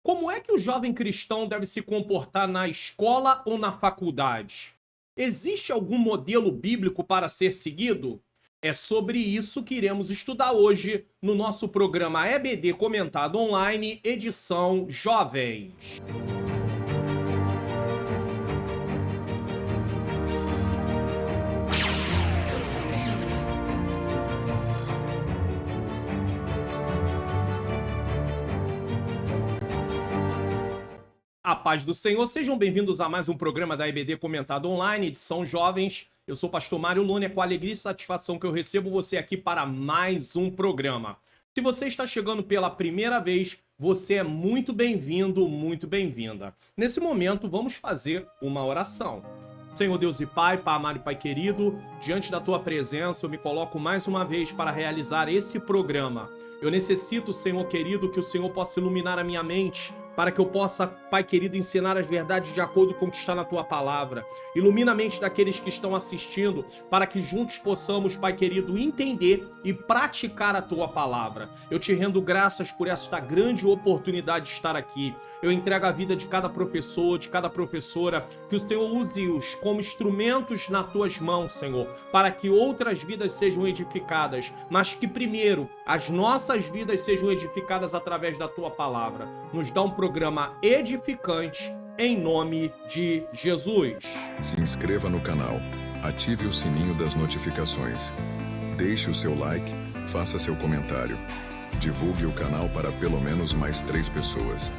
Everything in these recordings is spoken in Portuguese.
Como é que o jovem cristão deve se comportar na escola ou na faculdade? Existe algum modelo bíblico para ser seguido? É sobre isso que iremos estudar hoje no nosso programa EBD Comentado Online, edição Jovens. A paz do Senhor, sejam bem-vindos a mais um programa da EBD Comentado Online, edição Jovens. Eu sou o pastor Mário Luna, é com alegria e satisfação que eu recebo você aqui para mais um programa. Se você está chegando pela primeira vez, você é muito bem-vindo, muito bem-vinda. Nesse momento, vamos fazer uma oração. Senhor Deus e Pai, Pai amado e Pai querido, diante da Tua presença, eu me coloco mais uma vez para realizar esse programa. Eu necessito, Senhor querido, que o Senhor possa iluminar a minha mente, para que eu possa, Pai querido, ensinar as verdades de acordo com o que está na Tua palavra. Ilumina a mente daqueles que estão assistindo, para que juntos possamos, Pai querido, entender e praticar a Tua palavra. Eu te rendo graças por esta grande oportunidade de estar aqui. Eu entrego a vida de cada professor, de cada professora, que o Senhor use-os como instrumentos nas Tuas mãos, Senhor, para que outras vidas sejam edificadas, mas que primeiro as nossas vidas sejam edificadas através da Tua palavra. Nos dá um programa edificante, em nome de Jesus. Se inscreva no canal, ative o sininho das notificações, deixe o seu like, faça seu comentário, divulgue o canal para pelo menos mais 3 pessoas.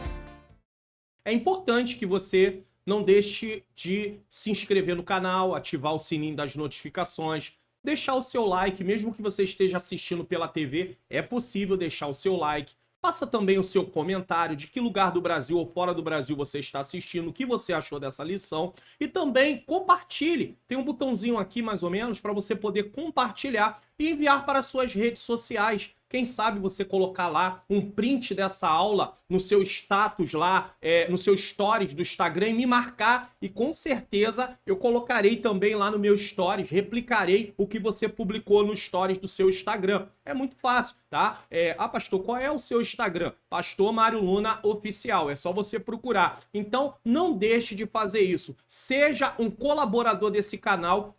É importante que você não deixe de se inscrever no canal, ativar o sininho das notificações, deixar o seu like, mesmo que você esteja assistindo pela TV, é possível deixar o seu like. Faça também o seu comentário de que lugar do Brasil ou fora do Brasil você está assistindo, o que você achou dessa lição. E também compartilhe. Tem um botãozinho aqui, mais ou menos, para você poder compartilhar e enviar para suas redes sociais. Quem sabe você colocar lá um print dessa aula no seu status lá, no seu stories do Instagram e me marcar. E com certeza eu colocarei também lá no meu stories, replicarei o que você publicou no stories do seu Instagram. É muito fácil, tá? Pastor, qual é o seu Instagram? Pastor Mário Luna Oficial. É só você procurar. Então, não deixe de fazer isso. Seja um colaborador desse canal,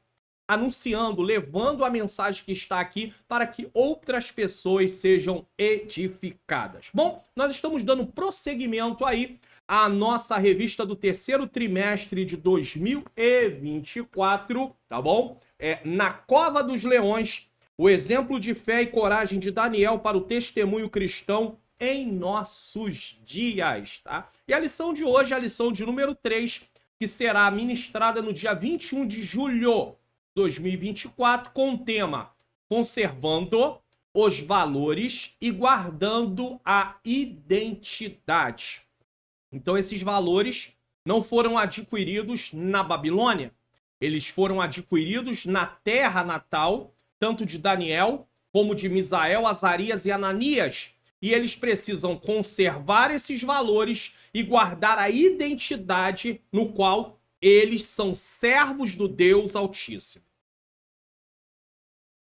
anunciando, levando a mensagem que está aqui para que outras pessoas sejam edificadas. Bom, nós estamos dando prosseguimento aí à nossa revista do terceiro trimestre de 2024, tá bom? Na Cova dos Leões, o exemplo de fé e coragem de Daniel para o testemunho cristão em nossos dias, tá? E a lição de hoje é a lição de número 3, que será ministrada no dia 21 de julho 2024, com o tema Conservando os Valores e Guardando a Identidade. Então, esses valores não foram adquiridos na Babilônia. Eles foram adquiridos na terra natal, tanto de Daniel, como de Misael, Azarias e Ananias. E eles precisam conservar esses valores e guardar a identidade no qual eles são servos do Deus Altíssimo.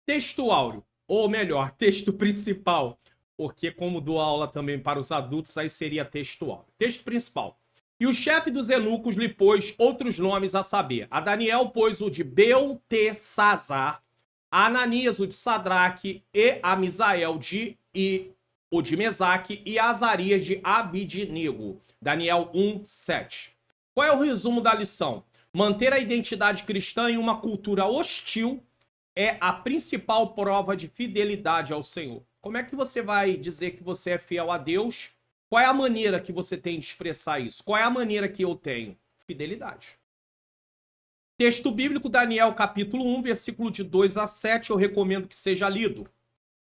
Texto áureo, ou melhor, texto principal, porque como dou aula também para os adultos, aí seria texto áureo. Texto principal. E o chefe dos eunucos lhe pôs outros nomes a saber. A Daniel pôs o de Beltesazar, a Ananias o de Sadraque, e a Misael o de Mesaque, e a Azarias de Abidnego. Daniel 1:7. Qual é o resumo da lição? Manter a identidade cristã em uma cultura hostil é a principal prova de fidelidade ao Senhor. Como é que você vai dizer que você é fiel a Deus? Qual é a maneira que você tem de expressar isso? Qual é a maneira que eu tenho? Fidelidade. Texto bíblico, Daniel capítulo 1, versículo de 2 a 7, eu recomendo que seja lido.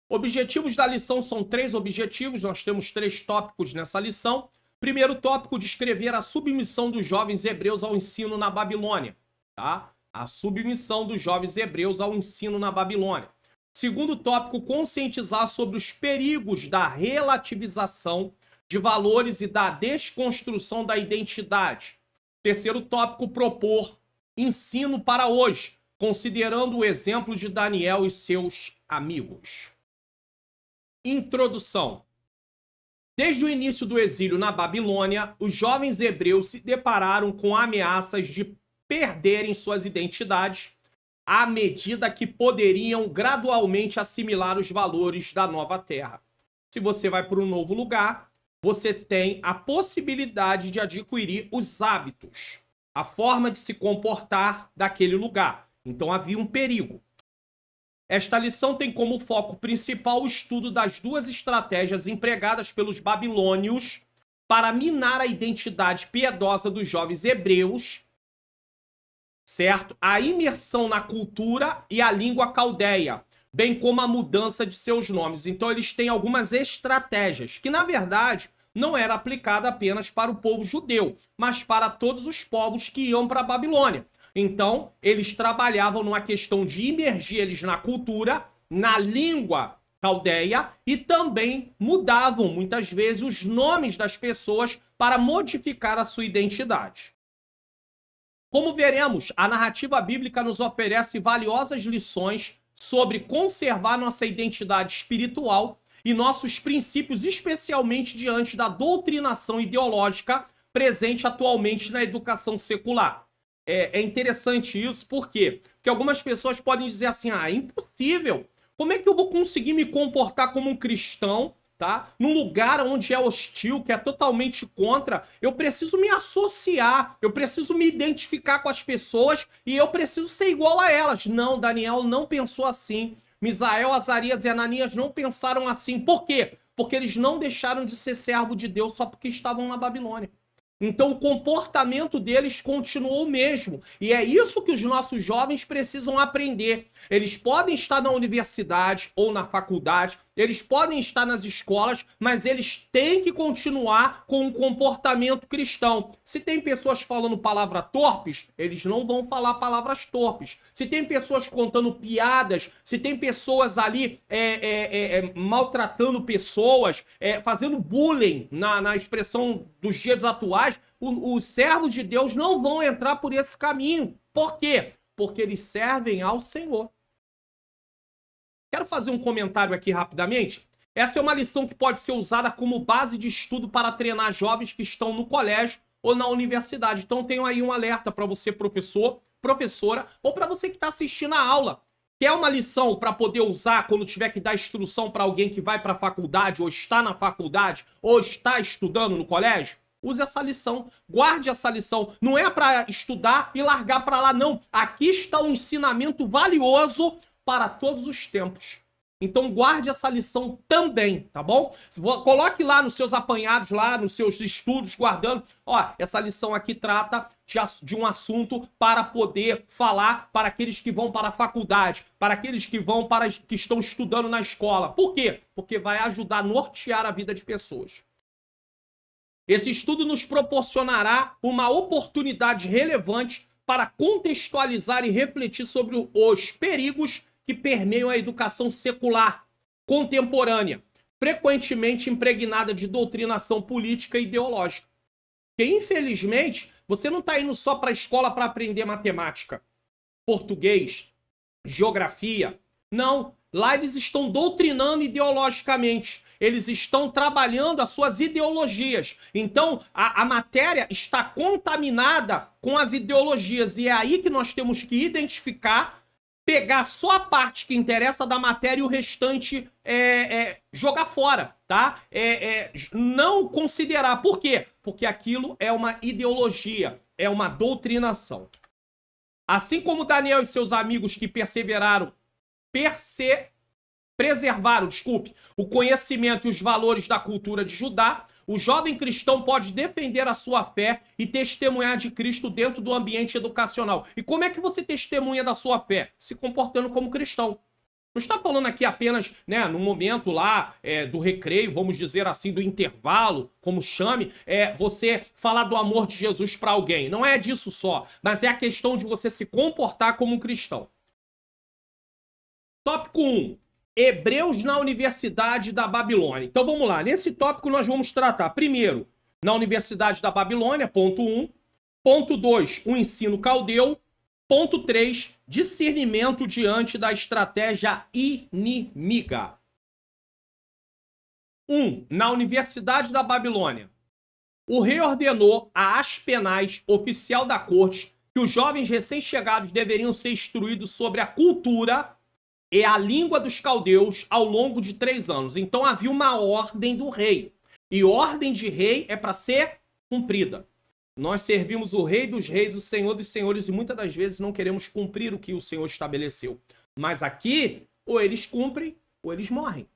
Objetivos da lição são 3 objetivos, nós temos 3 tópicos nessa lição. Primeiro tópico, descrever a submissão dos jovens hebreus ao ensino na Babilônia, tá? A submissão dos jovens hebreus ao ensino na Babilônia. Segundo tópico, conscientizar sobre os perigos da relativização de valores e da desconstrução da identidade. Terceiro tópico, propor ensino para hoje, considerando o exemplo de Daniel e seus amigos. Introdução. Desde o início do exílio na Babilônia, os jovens hebreus se depararam com ameaças de perderem suas identidades à medida que poderiam gradualmente assimilar os valores da nova terra. Se você vai para um novo lugar, você tem a possibilidade de adquirir os hábitos, a forma de se comportar daquele lugar. Então havia um perigo. Esta lição tem como foco principal o estudo das duas estratégias empregadas pelos babilônios para minar a identidade piedosa dos jovens hebreus, certo? A imersão na cultura e a língua caldeia, bem como a mudança de seus nomes. Então eles têm algumas estratégias que, na verdade, não era aplicada apenas para o povo judeu, mas para todos os povos que iam para a Babilônia. Então, eles trabalhavam numa questão de imergir eles na cultura, na língua caldeia, e também mudavam, muitas vezes, os nomes das pessoas para modificar a sua identidade. Como veremos, a narrativa bíblica nos oferece valiosas lições sobre conservar nossa identidade espiritual e nossos princípios, especialmente diante da doutrinação ideológica presente atualmente na educação secular. É interessante isso, por quê? Porque algumas pessoas podem dizer assim, é impossível, como é que eu vou conseguir me comportar como um cristão, tá? Num lugar onde é hostil, que é totalmente contra, eu preciso me associar, eu preciso me identificar com as pessoas e eu preciso ser igual a elas. Não, Daniel não pensou assim. Misael, Azarias e Ananias não pensaram assim. Por quê? Porque eles não deixaram de ser servo de Deus só porque estavam na Babilônia. Então o comportamento deles continuou o mesmo. E é isso que os nossos jovens precisam aprender. Eles podem estar na universidade ou na faculdade, eles podem estar nas escolas, mas eles têm que continuar com um comportamento cristão. Se tem pessoas falando palavras torpes, eles não vão falar palavras torpes. Se tem pessoas contando piadas, se tem pessoas ali maltratando pessoas, fazendo bullying na expressão dos dias atuais, os servos de Deus não vão entrar por esse caminho. Por quê? Porque eles servem ao Senhor. Quero fazer um comentário aqui rapidamente. Essa é uma lição que pode ser usada como base de estudo para treinar jovens que estão no colégio ou na universidade. Então tenho aí um alerta para você, professor, professora, ou para você que está assistindo a aula. Quer uma lição para poder usar quando tiver que dar instrução para alguém que vai para a faculdade, ou está na faculdade, ou está estudando no colégio? Use essa lição, guarde essa lição. Não é para estudar e largar para lá, não. Aqui está um ensinamento valioso para todos os tempos. Então guarde essa lição também, tá bom? Coloque lá nos seus apanhados, lá nos seus estudos, guardando. Ó, essa lição aqui trata de um assunto para poder falar para aqueles que vão para a faculdade, para aqueles que que estão estudando na escola. Por quê? Porque vai ajudar a nortear a vida de pessoas. Esse estudo nos proporcionará uma oportunidade relevante para contextualizar e refletir sobre os perigos que permeiam a educação secular contemporânea, frequentemente impregnada de doutrinação política e ideológica. Porque, infelizmente, você não está indo só para a escola para aprender matemática, português, geografia. Não, lá eles estão doutrinando ideologicamente. Eles estão trabalhando as suas ideologias. Então, a matéria está contaminada com as ideologias. E é aí que nós temos que identificar, pegar só a parte que interessa da matéria e o restante jogar fora, tá? Não considerar. Por quê? Porque aquilo é uma ideologia, é uma doutrinação. Assim como Daniel e seus amigos que preservaram o conhecimento e os valores da cultura de Judá, o jovem cristão pode defender a sua fé e testemunhar de Cristo dentro do ambiente educacional. E como é que você testemunha da sua fé? Se comportando como cristão. Não está falando aqui apenas, né, no momento lá do recreio, vamos dizer assim, do intervalo, como chame, você falar do amor de Jesus para alguém. Não é disso só, mas é a questão de você se comportar como um cristão. Tópico 1. Hebreus na Universidade da Babilônia. Então vamos lá, nesse tópico nós vamos tratar, primeiro, na Universidade da Babilônia, ponto 1. Ponto 2, o ensino caldeu. Ponto 3, discernimento diante da estratégia inimiga. Na Universidade da Babilônia, o rei ordenou a Aspenaz, oficial da corte, que os jovens recém-chegados deveriam ser instruídos sobre a cultura e a língua dos caldeus ao longo de 3 anos. Então havia uma ordem do rei. E ordem de rei é para ser cumprida. Nós servimos o rei dos reis, o senhor dos senhores, e muitas das vezes não queremos cumprir o que o Senhor estabeleceu. Mas aqui, ou eles cumprem, ou eles morrem.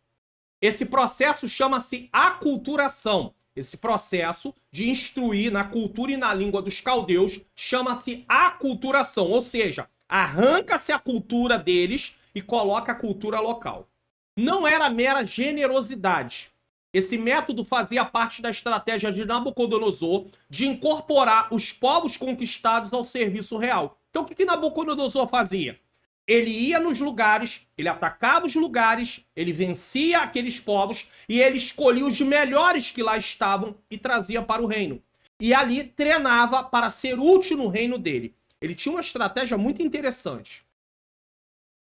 Esse processo chama-se aculturação. Esse processo de instruir na cultura e na língua dos caldeus chama-se aculturação. Ou seja, arranca-se a cultura deles e coloca a cultura local. Não era mera generosidade. Esse método fazia parte da estratégia de Nabucodonosor de incorporar os povos conquistados ao serviço real. Então o que Nabucodonosor fazia? Ele ia nos lugares, ele atacava os lugares, ele vencia aqueles povos e ele escolhia os melhores que lá estavam e trazia para o reino. E ali treinava para ser útil no reino dele. Ele tinha uma estratégia muito interessante.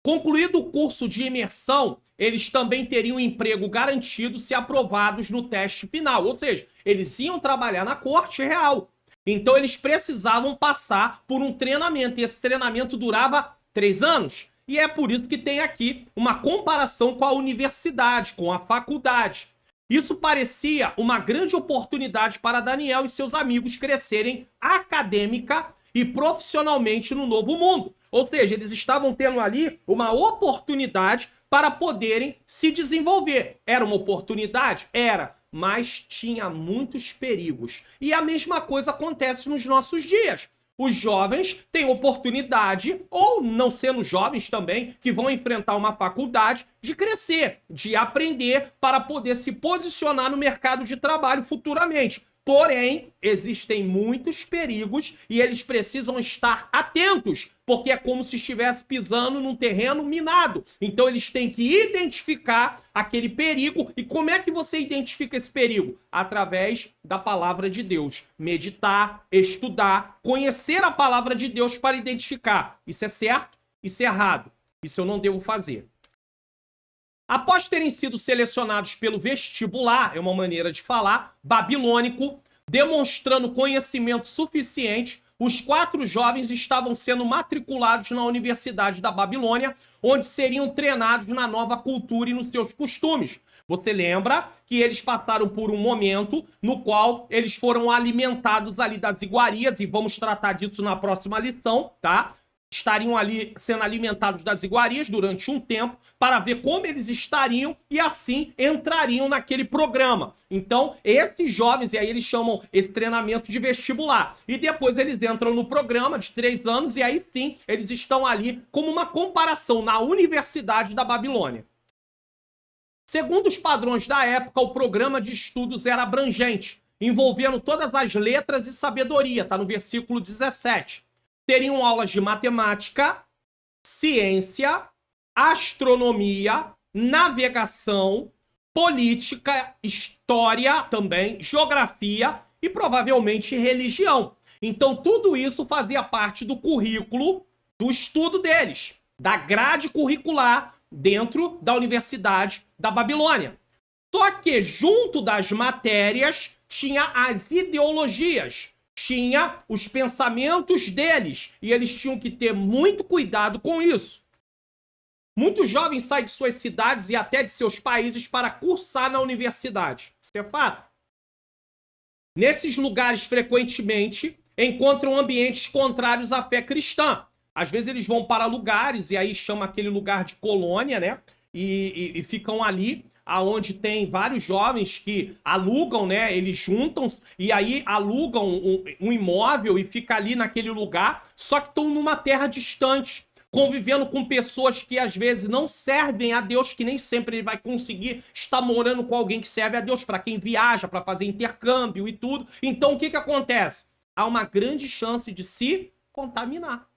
Concluído o curso de imersão, eles também teriam um emprego garantido se aprovados no teste final. Ou seja, eles iam trabalhar na corte real. Então eles precisavam passar por um treinamento. E esse treinamento durava 3 anos. E é por isso que tem aqui uma comparação com a universidade, com a faculdade. Isso parecia uma grande oportunidade para Daniel e seus amigos crescerem acadêmica e profissionalmente no novo mundo. Ou seja, eles estavam tendo ali uma oportunidade para poderem se desenvolver. Era uma oportunidade? Era, mas tinha muitos perigos. E a mesma coisa acontece nos nossos dias. Os jovens têm oportunidade, ou não sendo jovens também, que vão enfrentar uma faculdade, de crescer, de aprender para poder se posicionar no mercado de trabalho futuramente. Porém, existem muitos perigos e eles precisam estar atentos, porque é como se estivesse pisando num terreno minado. Então eles têm que identificar aquele perigo. E como é que você identifica esse perigo? Através da palavra de Deus. Meditar, estudar, conhecer a palavra de Deus para identificar. Isso é certo, isso é errado. Isso eu não devo fazer. Após terem sido selecionados pelo vestibular, é uma maneira de falar, babilônico, demonstrando conhecimento suficiente, os 4 jovens estavam sendo matriculados na Universidade da Babilônia, onde seriam treinados na nova cultura e nos seus costumes. Você lembra que eles passaram por um momento no qual eles foram alimentados ali das iguarias, e vamos tratar disso na próxima lição, tá? Estariam ali sendo alimentados das iguarias durante um tempo para ver como eles estariam e assim entrariam naquele programa. Então, esses jovens, e aí eles chamam esse treinamento de vestibular. E depois eles entram no programa de 3 anos e aí sim, eles estão ali como uma comparação na Universidade da Babilônia. Segundo os padrões da época, o programa de estudos era abrangente, envolvendo todas as letras e sabedoria, tá no versículo 17. Teriam aulas de matemática, ciência, astronomia, navegação, política, história também, geografia e provavelmente religião. Então tudo isso fazia parte do currículo do estudo deles, da grade curricular dentro da Universidade da Babilônia. Só que junto das matérias tinha as ideologias, tinha os pensamentos deles, e eles tinham que ter muito cuidado com isso. Muitos jovens saem de suas cidades e até de seus países para cursar na universidade. Isso é fato. Nesses lugares, frequentemente, encontram ambientes contrários à fé cristã. Às vezes eles vão para lugares, e aí chama aquele lugar de colônia, né? E ficam ali, aonde tem vários jovens que alugam, né? Eles juntam e aí alugam um imóvel e fica ali naquele lugar, só que estão numa terra distante, convivendo com pessoas que às vezes não servem a Deus, que nem sempre ele vai conseguir estar morando com alguém que serve a Deus, para quem viaja, para fazer intercâmbio e tudo. Então o que que acontece? Há uma grande chance de se contaminar.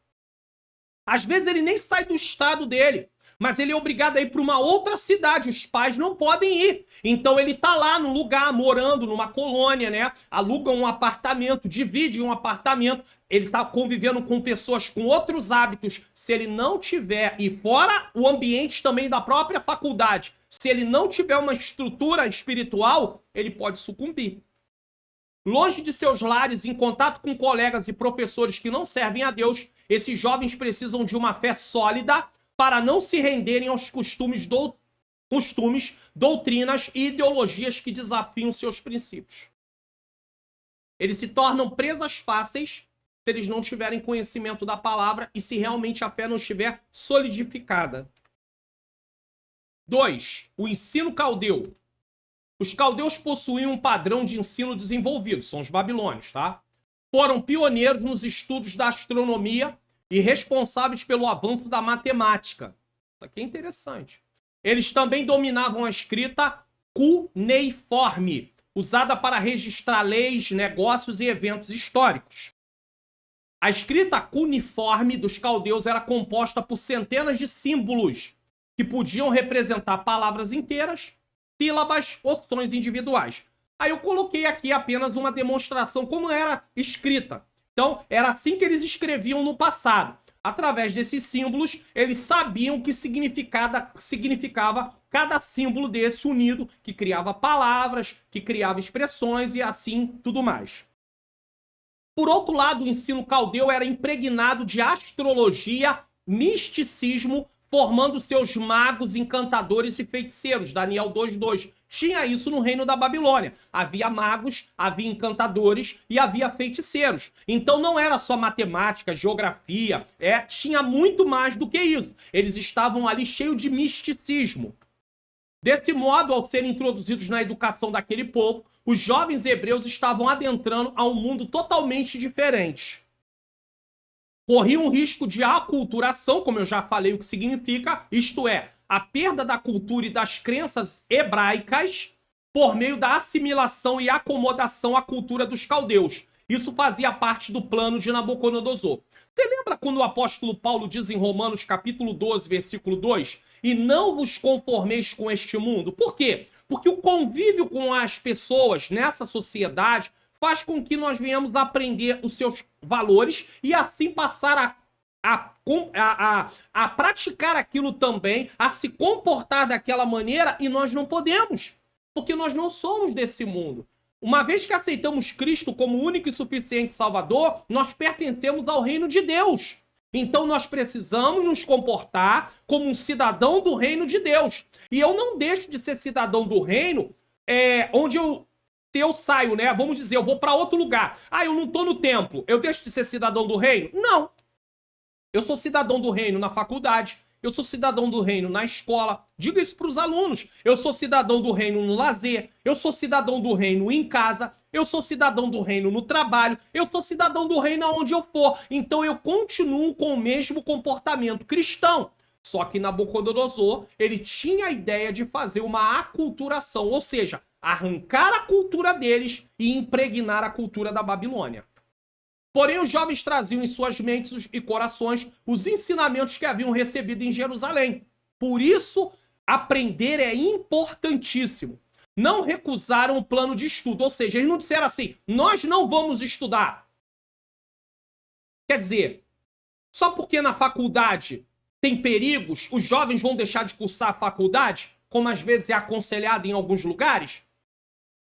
Às vezes ele nem sai do estado dele. mas ele é obrigado a ir para uma outra cidade, os pais não podem ir. Então ele tá lá no lugar, morando numa colônia, né? Aluga um apartamento, divide um apartamento, ele tá convivendo com pessoas com outros hábitos. Se ele não tiver, e fora o ambiente também da própria faculdade, se ele não tiver uma estrutura espiritual, ele pode sucumbir. Longe de seus lares, em contato com colegas e professores que não servem a Deus, esses jovens precisam de uma fé sólida para não se renderem aos costumes, doutrinas e ideologias que desafiam seus princípios. Eles se tornam presas fáceis se eles não tiverem conhecimento da palavra e se realmente a fé não estiver solidificada. 2. O ensino caldeu. Os caldeus possuíam um padrão de ensino desenvolvido, são os babilônios, tá? Foram pioneiros nos estudos da astronomia e responsáveis pelo avanço da matemática. Isso aqui é interessante. Eles também dominavam a escrita cuneiforme, usada para registrar leis, negócios e eventos históricos. A escrita cuneiforme dos caldeus era composta por centenas de símbolos que podiam representar palavras inteiras, sílabas ou sons individuais. Aí eu coloquei aqui apenas uma demonstração como era escrita. Então, era assim que eles escreviam no passado. Através desses símbolos, eles sabiam o que significava cada símbolo desse unido, que criava palavras, que criava expressões e assim tudo mais. Por outro lado, o ensino caldeu era impregnado de astrologia, misticismo, formando seus magos, encantadores e feiticeiros. Daniel 2:2. Tinha isso no reino da Babilônia. Havia magos, havia encantadores e havia feiticeiros. Então não era só matemática, geografia, tinha muito mais do que isso. Eles estavam ali cheios de misticismo. Desse modo, ao serem introduzidos na educação daquele povo, os jovens hebreus estavam adentrando a um mundo totalmente diferente. Corriam um risco de aculturação, como eu já falei o que significa, isto é, a perda da cultura e das crenças hebraicas por meio da assimilação e acomodação à cultura dos caldeus. Isso fazia parte do plano de Nabucodonosor. Você lembra quando o apóstolo Paulo diz em Romanos capítulo 12, versículo 2? E não vos conformeis com este mundo. Por quê? Porque o convívio com as pessoas nessa sociedade faz com que nós venhamos a aprender os seus valores e assim passar a praticar aquilo também, a se comportar daquela maneira, e nós não podemos, porque nós não somos desse mundo. Uma vez que aceitamos Cristo como único e suficiente Salvador, nós pertencemos ao reino de Deus. Então nós precisamos nos comportar como um cidadão do reino de Deus. E eu não deixo de ser cidadão do reino se eu saio, né? Vamos dizer, eu vou para outro lugar. Eu não tô no templo. Eu deixo de ser cidadão do reino? Não. Eu sou cidadão do reino na faculdade. Eu sou cidadão do reino na escola. Diga isso para os alunos. Eu sou cidadão do reino no lazer. Eu sou cidadão do reino em casa. Eu sou cidadão do reino no trabalho. Eu sou cidadão do reino aonde eu for. Então eu continuo com o mesmo comportamento cristão. Só que Nabucodonosor, ele tinha a ideia de fazer uma aculturação, ou seja, arrancar a cultura deles e impregnar a cultura da Babilônia. Porém, os jovens traziam em suas mentes e corações os ensinamentos que haviam recebido em Jerusalém. Por isso, aprender é importantíssimo. Não recusaram o plano de estudo, ou seja, eles não disseram assim, nós não vamos estudar. Quer dizer, só porque na faculdade tem perigos, os jovens vão deixar de cursar a faculdade, como às vezes é aconselhado em alguns lugares?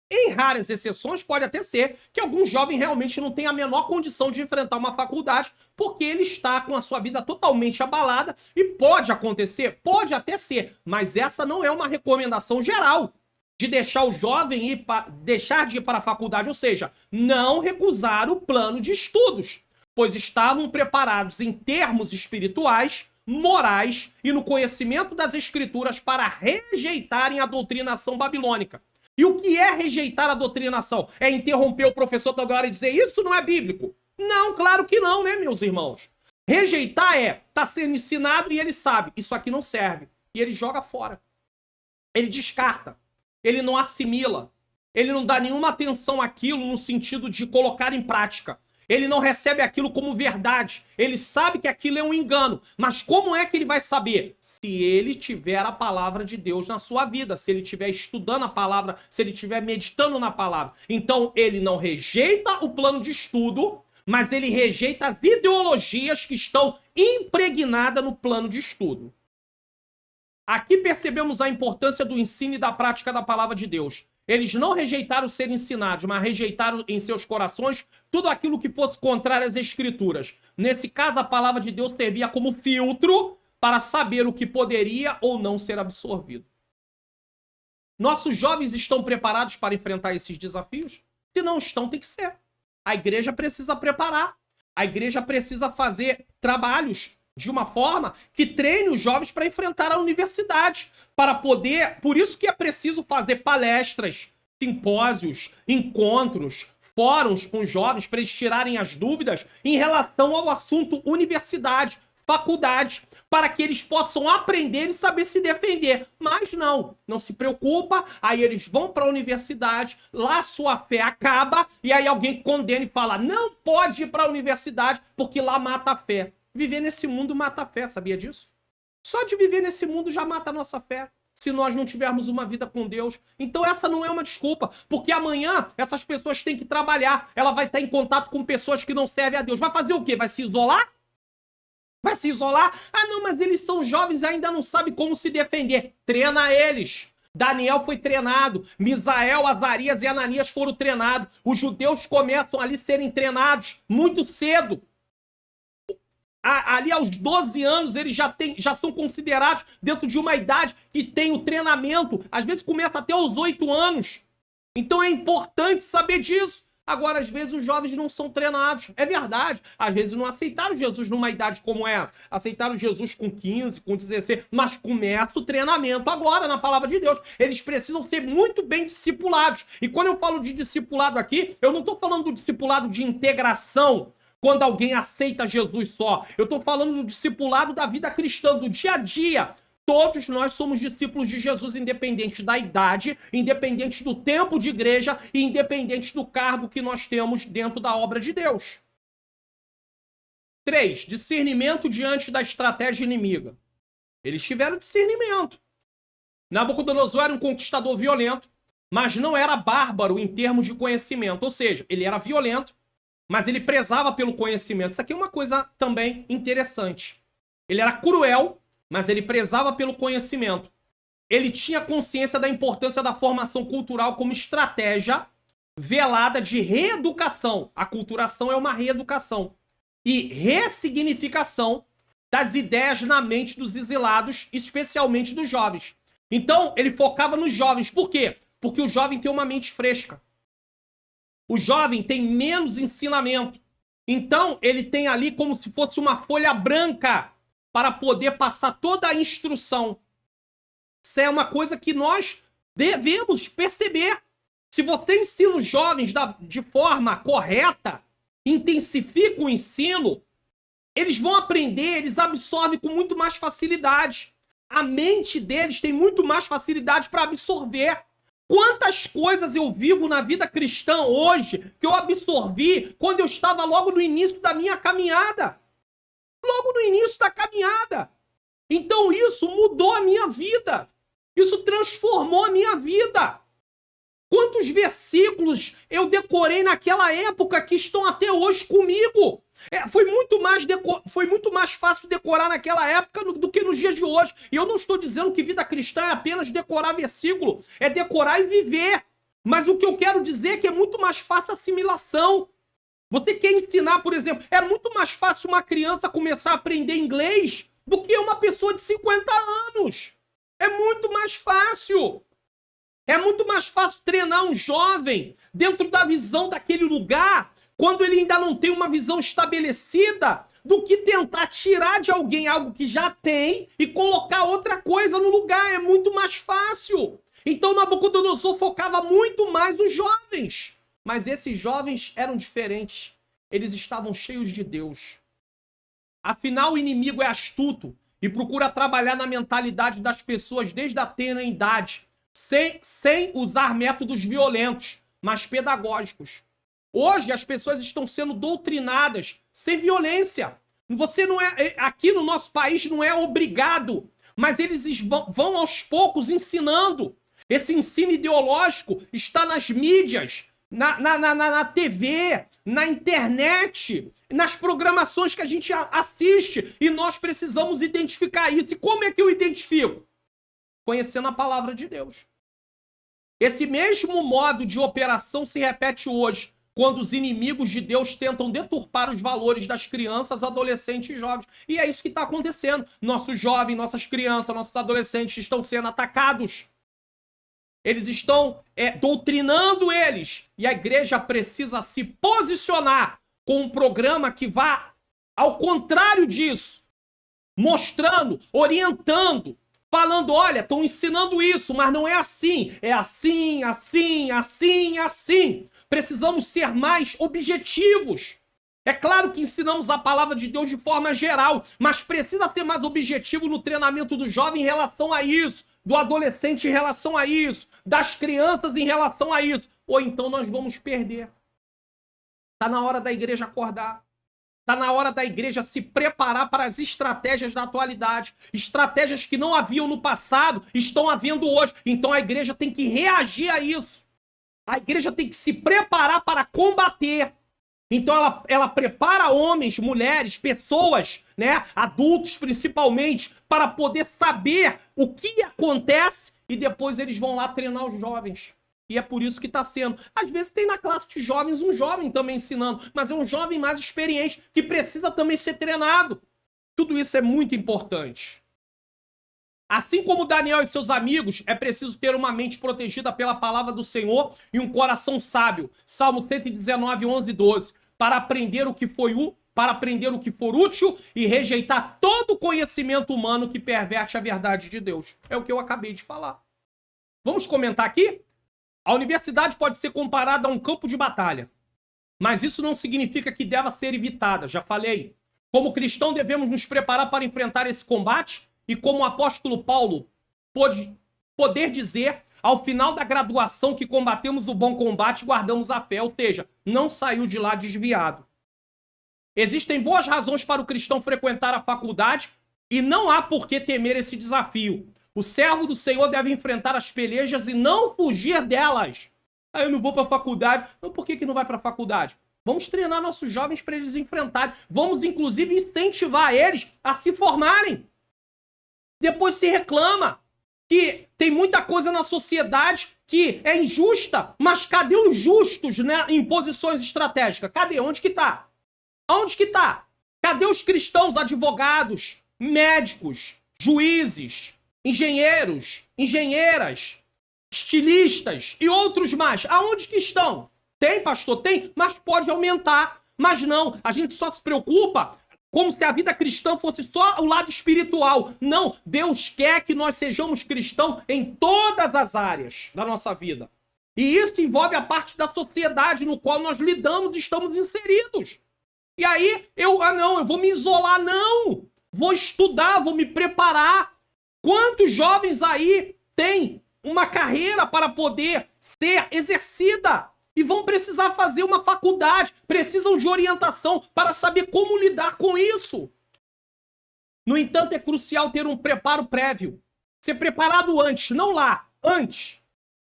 Em raras exceções, pode até ser que algum jovem realmente não tenha a menor condição de enfrentar uma faculdade, porque ele está com a sua vida totalmente abalada, e pode acontecer, pode até ser, mas essa não é uma recomendação geral de deixar o jovem deixar de ir para a faculdade, ou seja, não recusar o plano de estudos, pois estavam preparados em termos espirituais, morais e no conhecimento das escrituras para rejeitarem a doutrinação babilônica. E o que é rejeitar a doutrinação? É interromper o professor toda hora e dizer isso não é bíblico? Não, claro que não, né, meus irmãos? Rejeitar tá sendo ensinado e ele sabe, isso aqui não serve. E ele joga fora. Ele descarta. Ele não assimila. Ele não dá nenhuma atenção àquilo no sentido de colocar em prática. Ele não recebe aquilo como verdade. Ele sabe que aquilo é um engano. Mas como é que ele vai saber? Se ele tiver a palavra de Deus na sua vida, se ele estiver estudando a palavra, se ele estiver meditando na palavra. Então, ele não rejeita o plano de estudo, mas ele rejeita as ideologias que estão impregnadas no plano de estudo. Aqui percebemos a importância do ensino e da prática da palavra de Deus. Eles não rejeitaram ser ensinados, mas rejeitaram em seus corações tudo aquilo que fosse contrário às Escrituras. Nesse caso, a palavra de Deus servia como filtro para saber o que poderia ou não ser absorvido. Nossos jovens estão preparados para enfrentar esses desafios? Se não estão, tem que ser. A igreja precisa preparar. A igreja precisa fazer trabalhos de uma forma que treine os jovens para enfrentar a universidade, para poder... Por isso que é preciso fazer palestras, simpósios, encontros, fóruns com os jovens para eles tirarem as dúvidas em relação ao assunto universidade, faculdade, para que eles possam aprender e saber se defender. Mas não se preocupa, aí eles vão para a universidade, lá sua fé acaba, e aí alguém condena e fala, não pode ir para a universidade porque lá mata a fé. Viver nesse mundo mata a fé, sabia disso? Só de viver nesse mundo já mata a nossa fé, se nós não tivermos uma vida com Deus. Então essa não é uma desculpa, porque amanhã essas pessoas têm que trabalhar, ela vai estar em contato com pessoas que não servem a Deus. Vai fazer o quê? Vai se isolar? Vai se isolar? Ah, não, mas eles são jovens e ainda não sabem como se defender. Treina eles. Daniel foi treinado. Misael, Azarias e Ananias foram treinados. Os judeus começam ali a serem treinados muito cedo. Ali aos 12 anos eles já são considerados dentro de uma idade que tem o treinamento. Às vezes começa até aos 8 anos. Então é importante saber disso. Agora, às vezes, os jovens não são treinados. É verdade. Às vezes não aceitaram Jesus numa idade como essa. Aceitaram Jesus com 15, com 16. Mas começa o treinamento agora na palavra de Deus. Eles precisam ser muito bem discipulados. E quando eu falo de discipulado aqui, eu não estou falando do discipulado de integração, quando alguém aceita Jesus só. Eu estou falando do discipulado da vida cristã, do dia a dia. Todos nós somos discípulos de Jesus, independente da idade, independente do tempo de igreja e independente do cargo que nós temos dentro da obra de Deus. 3. Discernimento diante da estratégia inimiga. Eles tiveram discernimento. Nabucodonosor era um conquistador violento, mas não era bárbaro em termos de conhecimento. Ou seja, ele era violento, mas ele prezava pelo conhecimento. Isso aqui é uma coisa também interessante. Ele era cruel, mas ele prezava pelo conhecimento. Ele tinha consciência da importância da formação cultural como estratégia velada de reeducação. A aculturação é uma reeducação. E ressignificação das ideias na mente dos exilados, especialmente dos jovens. Então, ele focava nos jovens. Por quê? Porque o jovem tem uma mente fresca. O jovem tem menos ensinamento. Então, ele tem ali como se fosse uma folha branca para poder passar toda a instrução. Isso é uma coisa que nós devemos perceber. Se você ensina os jovens de forma correta, intensifica o ensino, eles vão aprender, eles absorvem com muito mais facilidade. A mente deles tem muito mais facilidade para absorver. Quantas coisas eu vivo na vida cristã hoje que eu absorvi quando eu estava logo no início da minha caminhada. Logo no início da caminhada. Então isso mudou a minha vida. Isso transformou a minha vida. Quantos versículos eu decorei naquela época que estão até hoje comigo? Foi muito mais fácil decorar naquela época do que nos dias de hoje. E eu não estou dizendo que vida cristã é apenas decorar versículo. É decorar e viver. Mas o que eu quero dizer é que é muito mais fácil a assimilação. Você quer ensinar, por exemplo, é muito mais fácil uma criança começar a aprender inglês do que uma pessoa de 50 anos. É muito mais fácil. É muito mais fácil treinar um jovem dentro da visão daquele lugar, quando ele ainda não tem uma visão estabelecida, do que tentar tirar de alguém algo que já tem e colocar outra coisa no lugar. É muito mais fácil. Então Nabucodonosor focava muito mais nos jovens. Mas esses jovens eram diferentes. Eles estavam cheios de Deus. Afinal, o inimigo é astuto e procura trabalhar na mentalidade das pessoas desde a tênue idade, sem usar métodos violentos, mas pedagógicos. Hoje as pessoas estão sendo doutrinadas sem violência. Você não é, aqui no nosso país não é obrigado, mas eles vão aos poucos ensinando. Esse ensino ideológico está nas mídias, na TV, na internet, nas programações que a gente assiste, e nós precisamos identificar isso. E como é que eu identifico? Conhecendo a palavra de Deus. Esse mesmo modo de operação se repete hoje, quando os inimigos de Deus tentam deturpar os valores das crianças, adolescentes e jovens. E é isso que está acontecendo. Nossos jovens, nossas crianças, nossos adolescentes estão sendo atacados. Eles estão doutrinando eles. E a igreja precisa se posicionar com um programa que vá ao contrário disso. Mostrando, orientando, falando, olha, estão ensinando isso, mas não é assim. É assim, assim, assim, assim. Precisamos ser mais objetivos. É claro que ensinamos a palavra de Deus de forma geral, mas precisa ser mais objetivo no treinamento do jovem em relação a isso, do adolescente em relação a isso, das crianças em relação a isso. Ou então nós vamos perder. Está na hora da igreja acordar. Está na hora da igreja se preparar para as estratégias da atualidade. Estratégias que não haviam no passado, estão havendo hoje. Então a igreja tem que reagir a isso. A igreja tem que se preparar para combater. Então ela prepara homens, mulheres, pessoas, né, adultos principalmente, para poder saber o que acontece e depois eles vão lá treinar os jovens. E é por isso que está sendo. Às vezes tem na classe de jovens um jovem também ensinando, mas é um jovem mais experiente que precisa também ser treinado. Tudo isso é muito importante. Assim como Daniel e seus amigos, é preciso ter uma mente protegida pela palavra do Senhor e um coração sábio. Salmo 119, 11 e 12. Para aprender o que for útil e rejeitar todo conhecimento humano que perverte a verdade de Deus. É o que eu acabei de falar. Vamos comentar aqui? A universidade pode ser comparada a um campo de batalha, mas isso não significa que deva ser evitada, já falei. Como cristão, devemos nos preparar para enfrentar esse combate e, como o apóstolo Paulo poder dizer, ao final da graduação, que combatemos o bom combate e guardamos a fé, ou seja, não saiu de lá desviado. Existem boas razões para o cristão frequentar a faculdade e não há por que temer esse desafio. O servo do Senhor deve enfrentar as pelejas e não fugir delas. Ah, eu não vou para a faculdade. Não, por que não vai para a faculdade? Vamos treinar nossos jovens para eles enfrentarem. Vamos, inclusive, incentivar eles a se formarem. Depois se reclama que tem muita coisa na sociedade que é injusta, mas cadê os justos, né, em posições estratégicas? Cadê? Onde que tá? Aonde que tá? Cadê os cristãos, advogados, médicos, juízes, engenheiros, engenheiras, estilistas e outros mais? Aonde que estão? Tem, pastor? Tem, mas pode aumentar. Mas não, a gente só se preocupa como se a vida cristã fosse só o lado espiritual. Não, Deus quer que nós sejamos cristãos em todas as áreas da nossa vida. E isso envolve a parte da sociedade no qual nós lidamos e estamos inseridos. E aí, eu vou me isolar, não. Vou estudar, vou me preparar. Quantos jovens aí têm uma carreira para poder ser exercida? E vão precisar fazer uma faculdade, precisam de orientação para saber como lidar com isso. No entanto, é crucial ter um preparo prévio. Ser preparado antes, não lá, antes.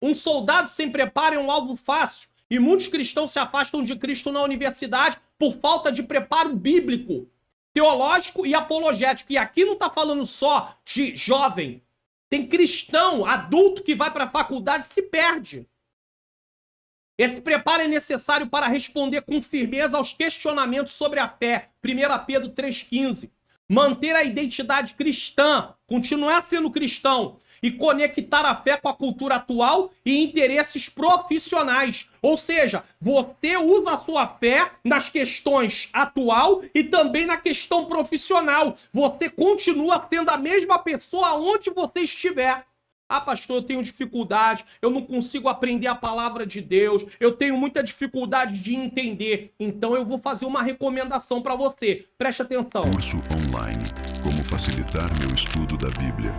Um soldado sem preparo é um alvo fácil e muitos cristãos se afastam de Cristo na universidade por falta de preparo bíblico, teológico e apologético. E aqui não está falando só de jovem. Tem cristão, adulto que vai para a faculdade e se perde. Esse preparo é necessário para responder com firmeza aos questionamentos sobre a fé. 1 Pedro 3,15. Manter a identidade cristã, continuar sendo cristão e conectar a fé com a cultura atual e interesses profissionais. Ou seja, você usa a sua fé nas questões atual e também na questão profissional. Você continua sendo a mesma pessoa onde você estiver. Ah, pastor, eu tenho dificuldade, eu não consigo aprender a palavra de Deus, eu tenho muita dificuldade de entender. Então eu vou fazer uma recomendação para você. Preste atenção. Curso online. Como facilitar meu estudo da Bíblia.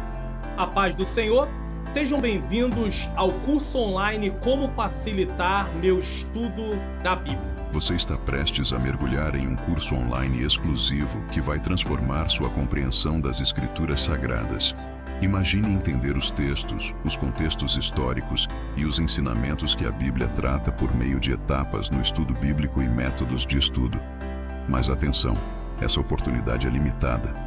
A paz do Senhor. Sejam bem-vindos ao curso online Como Facilitar Meu Estudo da Bíblia. Você está prestes a mergulhar em um curso online exclusivo que vai transformar sua compreensão das Escrituras Sagradas. Imagine entender os textos, os contextos históricos e os ensinamentos que a Bíblia trata por meio de etapas no estudo bíblico e métodos de estudo. Mas atenção, essa oportunidade é limitada.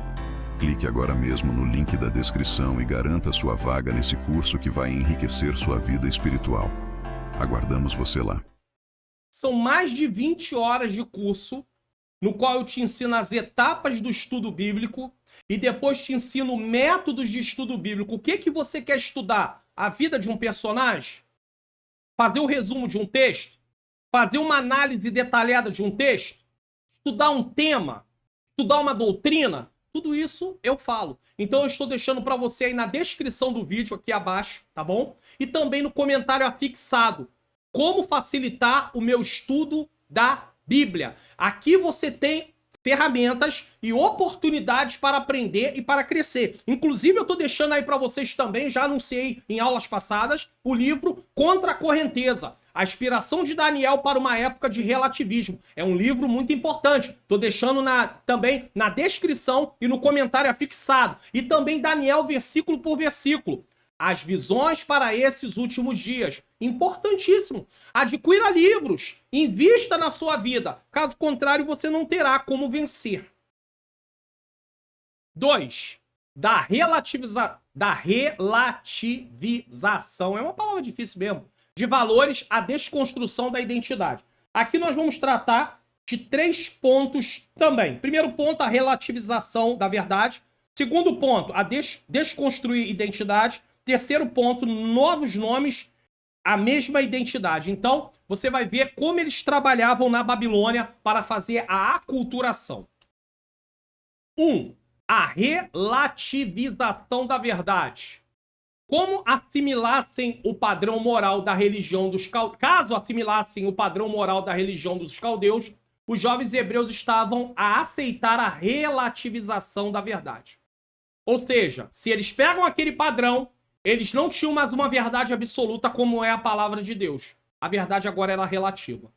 Clique agora mesmo no link da descrição e garanta sua vaga nesse curso que vai enriquecer sua vida espiritual. Aguardamos você lá. São mais de 20 horas de curso, no qual eu te ensino as etapas do estudo bíblico e depois te ensino métodos de estudo bíblico. O que você quer estudar? A vida de um personagem? Fazer o resumo de um texto? Fazer uma análise detalhada de um texto? Estudar um tema? Estudar uma doutrina? Tudo isso eu falo. Então eu estou deixando para você aí na descrição do vídeo aqui abaixo, tá bom? E também no comentário afixado. Como facilitar o meu estudo da Bíblia. Aqui você tem ferramentas e oportunidades para aprender e para crescer. Inclusive eu estou deixando aí para vocês também, já anunciei em aulas passadas, o livro Contra a Correnteza. A inspiração de Daniel para uma época de relativismo. É um livro muito importante. Estou deixando também na descrição e no comentário afixado. E também Daniel versículo por versículo. As visões para esses últimos dias. Importantíssimo. Adquira livros. Invista na sua vida. Caso contrário, você não terá como vencer. 2. Da relativização. É uma palavra difícil mesmo. De valores, a desconstrução da identidade. Aqui nós vamos tratar de 3 pontos também. Primeiro ponto, a relativização da verdade. Segundo ponto, a desconstruir identidade. Terceiro ponto, novos nomes, a mesma identidade. Então, você vai ver como eles trabalhavam na Babilônia para fazer a aculturação. 1. A relativização da verdade. Como assimilassem o padrão moral da religião dos caldeus, caso assimilassem o padrão moral da religião dos caldeus, os jovens hebreus estavam a aceitar a relativização da verdade. Ou seja, se eles pegam aquele padrão, eles não tinham mais uma verdade absoluta como é a palavra de Deus. A verdade agora era relativa.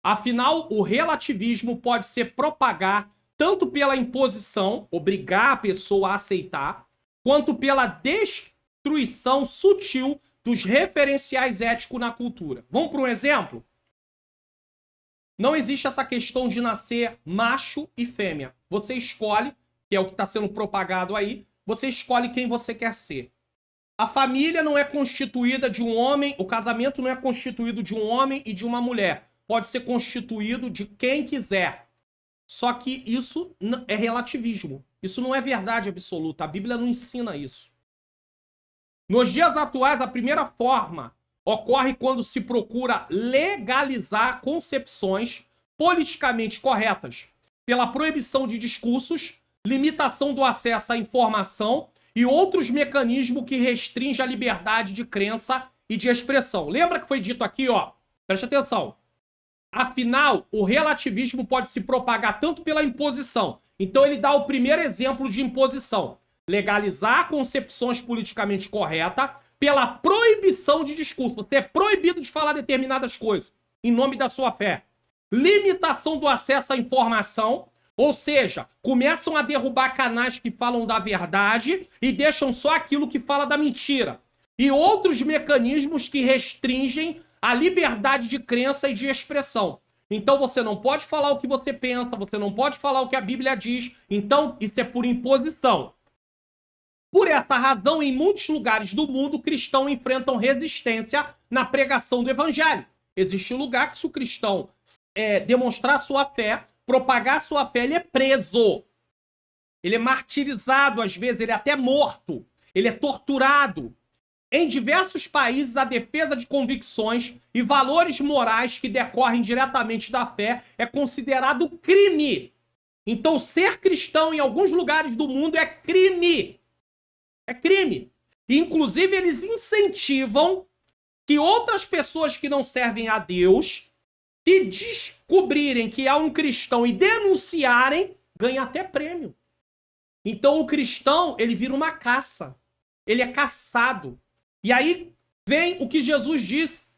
Afinal, o relativismo pode se propagar tanto pela imposição, obrigar a pessoa a aceitar, quanto pela destruição sutil dos referenciais éticos na cultura. Vamos para um exemplo? Não existe essa questão de nascer macho e fêmea. Você escolhe, que é o que está sendo propagado aí, você escolhe quem você quer ser. A família não é constituída de um homem, o casamento não é constituído de um homem e de uma mulher. Pode ser constituído de quem quiser. Só que isso é relativismo. Isso não é verdade absoluta. A Bíblia não ensina isso. Nos dias atuais, a primeira forma ocorre quando se procura legalizar concepções politicamente corretas pela proibição de discursos, limitação do acesso à informação e outros mecanismos que restringem a liberdade de crença e de expressão. Lembra que foi dito aqui, ó? Preste atenção. Afinal, o relativismo pode se propagar tanto pela imposição. Então ele dá o primeiro exemplo de imposição. Legalizar concepções politicamente corretas pela proibição de discurso. Você é proibido de falar determinadas coisas em nome da sua fé. Limitação do acesso à informação. Ou seja, começam a derrubar canais que falam da verdade e deixam só aquilo que fala da mentira. E outros mecanismos que restringem a liberdade de crença e de expressão. Então você não pode falar o que você pensa, você não pode falar o que a Bíblia diz. Então isso é por imposição. Por essa razão, em muitos lugares do mundo, cristãos enfrentam resistência na pregação do evangelho. Existe um lugar que se o cristão demonstrar sua fé, propagar sua fé, ele é preso. Ele é martirizado, às vezes, ele é até morto. Ele é torturado. Em diversos países, a defesa de convicções e valores morais que decorrem diretamente da fé é considerado crime. Então, ser cristão em alguns lugares do mundo é crime. É crime. E, inclusive, eles incentivam que outras pessoas que não servem a Deus, se descobrirem que há um cristão e denunciarem, ganha até prêmio. Então o cristão, ele vira uma caça. Ele é caçado. E aí vem o que Jesus diz.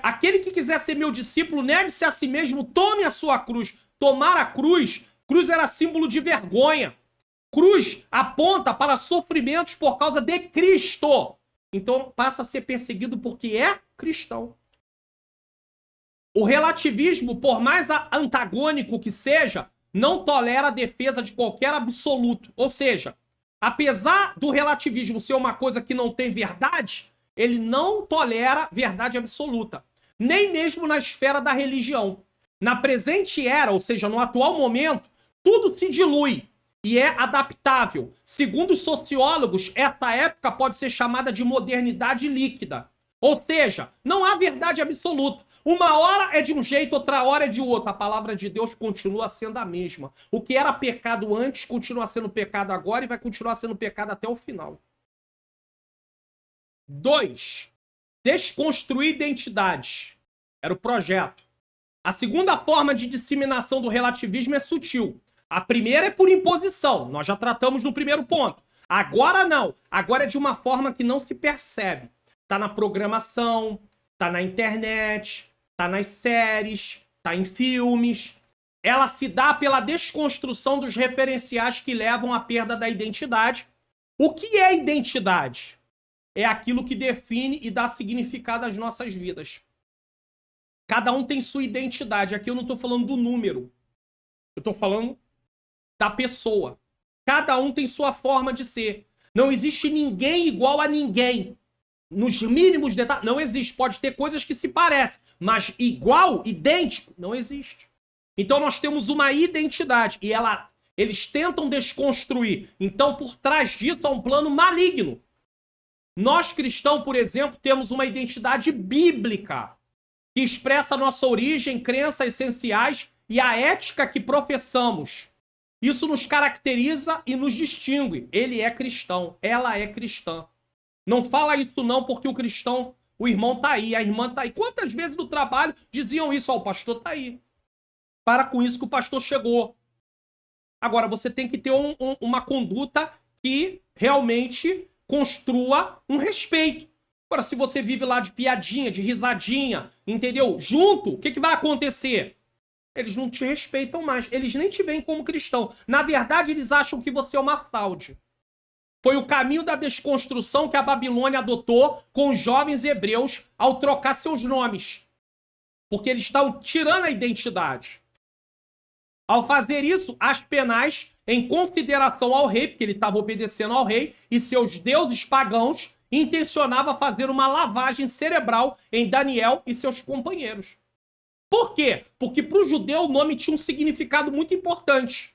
Aquele que quiser ser meu discípulo, negue-se a si mesmo, tome a sua cruz. Tomar a cruz, cruz era símbolo de vergonha. Cruz aponta para sofrimentos por causa de Cristo. Então passa a ser perseguido porque é cristão. O relativismo, por mais antagônico que seja, não tolera a defesa de qualquer absoluto. Ou seja, apesar do relativismo ser uma coisa que não tem verdade, ele não tolera verdade absoluta. Nem mesmo na esfera da religião. Na presente era, ou seja, no atual momento, tudo se dilui e é adaptável. Segundo os sociólogos, essa época pode ser chamada de modernidade líquida. Ou seja, não há verdade absoluta. Uma hora é de um jeito, outra hora é de outro. A palavra de Deus continua sendo a mesma. O que era pecado antes continua sendo pecado agora e vai continuar sendo pecado até o final. 2. Desconstruir identidades. Era o projeto. A segunda forma de disseminação do relativismo é sutil. A primeira é por imposição. Nós já tratamos no primeiro ponto. Agora não. Agora é de uma forma que não se percebe. Tá na programação, tá na internet, tá nas séries, tá em filmes. Ela se dá pela desconstrução dos referenciais que levam à perda da identidade. O que é identidade? É aquilo que define e dá significado às nossas vidas. Cada um tem sua identidade. Aqui eu não estou falando do número. Eu estou falando da pessoa. Cada um tem sua forma de ser. Não existe ninguém igual a ninguém. Nos mínimos detalhes, não existe. Pode ter coisas que se parecem, mas igual, idêntico, não existe. Então nós temos uma identidade e eles tentam desconstruir. Então por trás disso há um plano maligno. Nós cristãos, por exemplo, temos uma identidade bíblica que expressa a nossa origem, crenças essenciais e a ética que professamos. Isso nos caracteriza e nos distingue. Ele é cristão, ela é cristã. Não fala isso não porque o cristão, o irmão tá aí, a irmã tá aí. Quantas vezes no trabalho diziam isso? O pastor tá aí. Para com isso que o pastor chegou. Agora, você tem que ter uma conduta que realmente construa um respeito. Agora, se você vive lá de piadinha, de risadinha, entendeu? Junto, o que vai acontecer? Eles não te respeitam mais. Eles nem te veem como cristão. Na verdade, eles acham que você é uma fraude. Foi o caminho da desconstrução que a Babilônia adotou com os jovens hebreus ao trocar seus nomes. Porque eles estão tirando a identidade. Ao fazer isso, as penais, em consideração ao rei, porque ele estava obedecendo ao rei, e seus deuses pagãos, intencionava fazer uma lavagem cerebral em Daniel e seus companheiros. Por quê? Porque para o judeu o nome tinha um significado muito importante.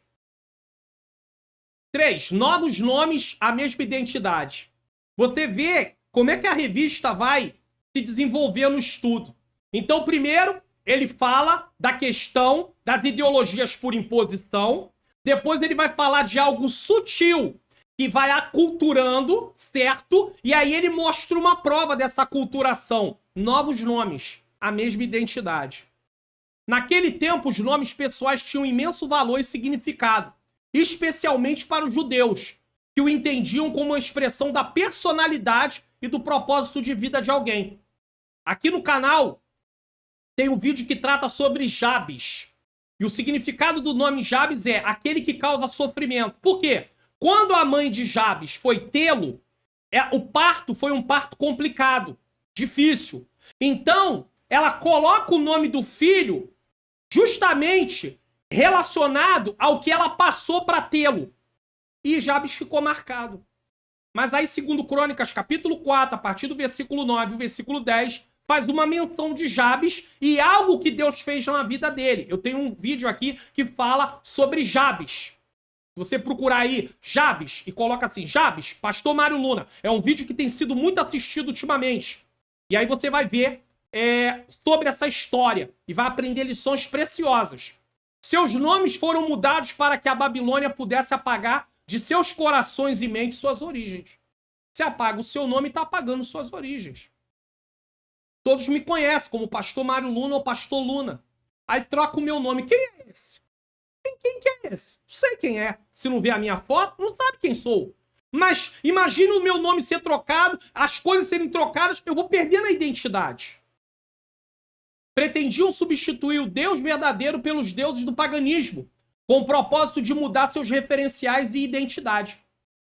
3. Novos nomes, a mesma identidade. Você vê como é que a revista vai se desenvolver no estudo. Então, primeiro, ele fala da questão das ideologias por imposição. Depois ele vai falar de algo sutil, que vai aculturando, certo? E aí ele mostra uma prova dessa aculturação. Novos nomes, a mesma identidade. Naquele tempo, os nomes pessoais tinham imenso valor e significado, especialmente para os judeus, que o entendiam como uma expressão da personalidade e do propósito de vida de alguém. Aqui no canal tem um vídeo que trata sobre Jabes. E o significado do nome Jabes é aquele que causa sofrimento. Por quê? Quando a mãe de Jabes foi tê-lo, o parto foi um parto complicado, difícil. Então, ela coloca o nome do filho justamente relacionado ao que ela passou para tê-lo. E Jabes ficou marcado. Mas aí, segundo Crônicas, capítulo 4, a partir do versículo 9 e o versículo 10, faz uma menção de Jabes e algo que Deus fez na vida dele. Eu tenho um vídeo aqui que fala sobre Jabes. Se você procurar aí Jabes e coloca assim, Jabes, Pastor Mário Luna, é um vídeo que tem sido muito assistido ultimamente. E aí você vai ver sobre essa história e vai aprender lições preciosas. Seus nomes foram mudados para que a Babilônia pudesse apagar de seus corações e mentes suas origens. Se apaga o seu nome, está apagando suas origens. Todos me conhecem como Pastor Mário Luna ou Pastor Luna. Aí troca o meu nome. Quem é esse? Quem que é esse? Não sei quem é. Se não vê a minha foto, não sabe quem sou. Mas imagina o meu nome ser trocado, as coisas serem trocadas, eu vou perdendo a identidade. Pretendiam substituir o Deus verdadeiro pelos deuses do paganismo, com o propósito de mudar seus referenciais e identidade.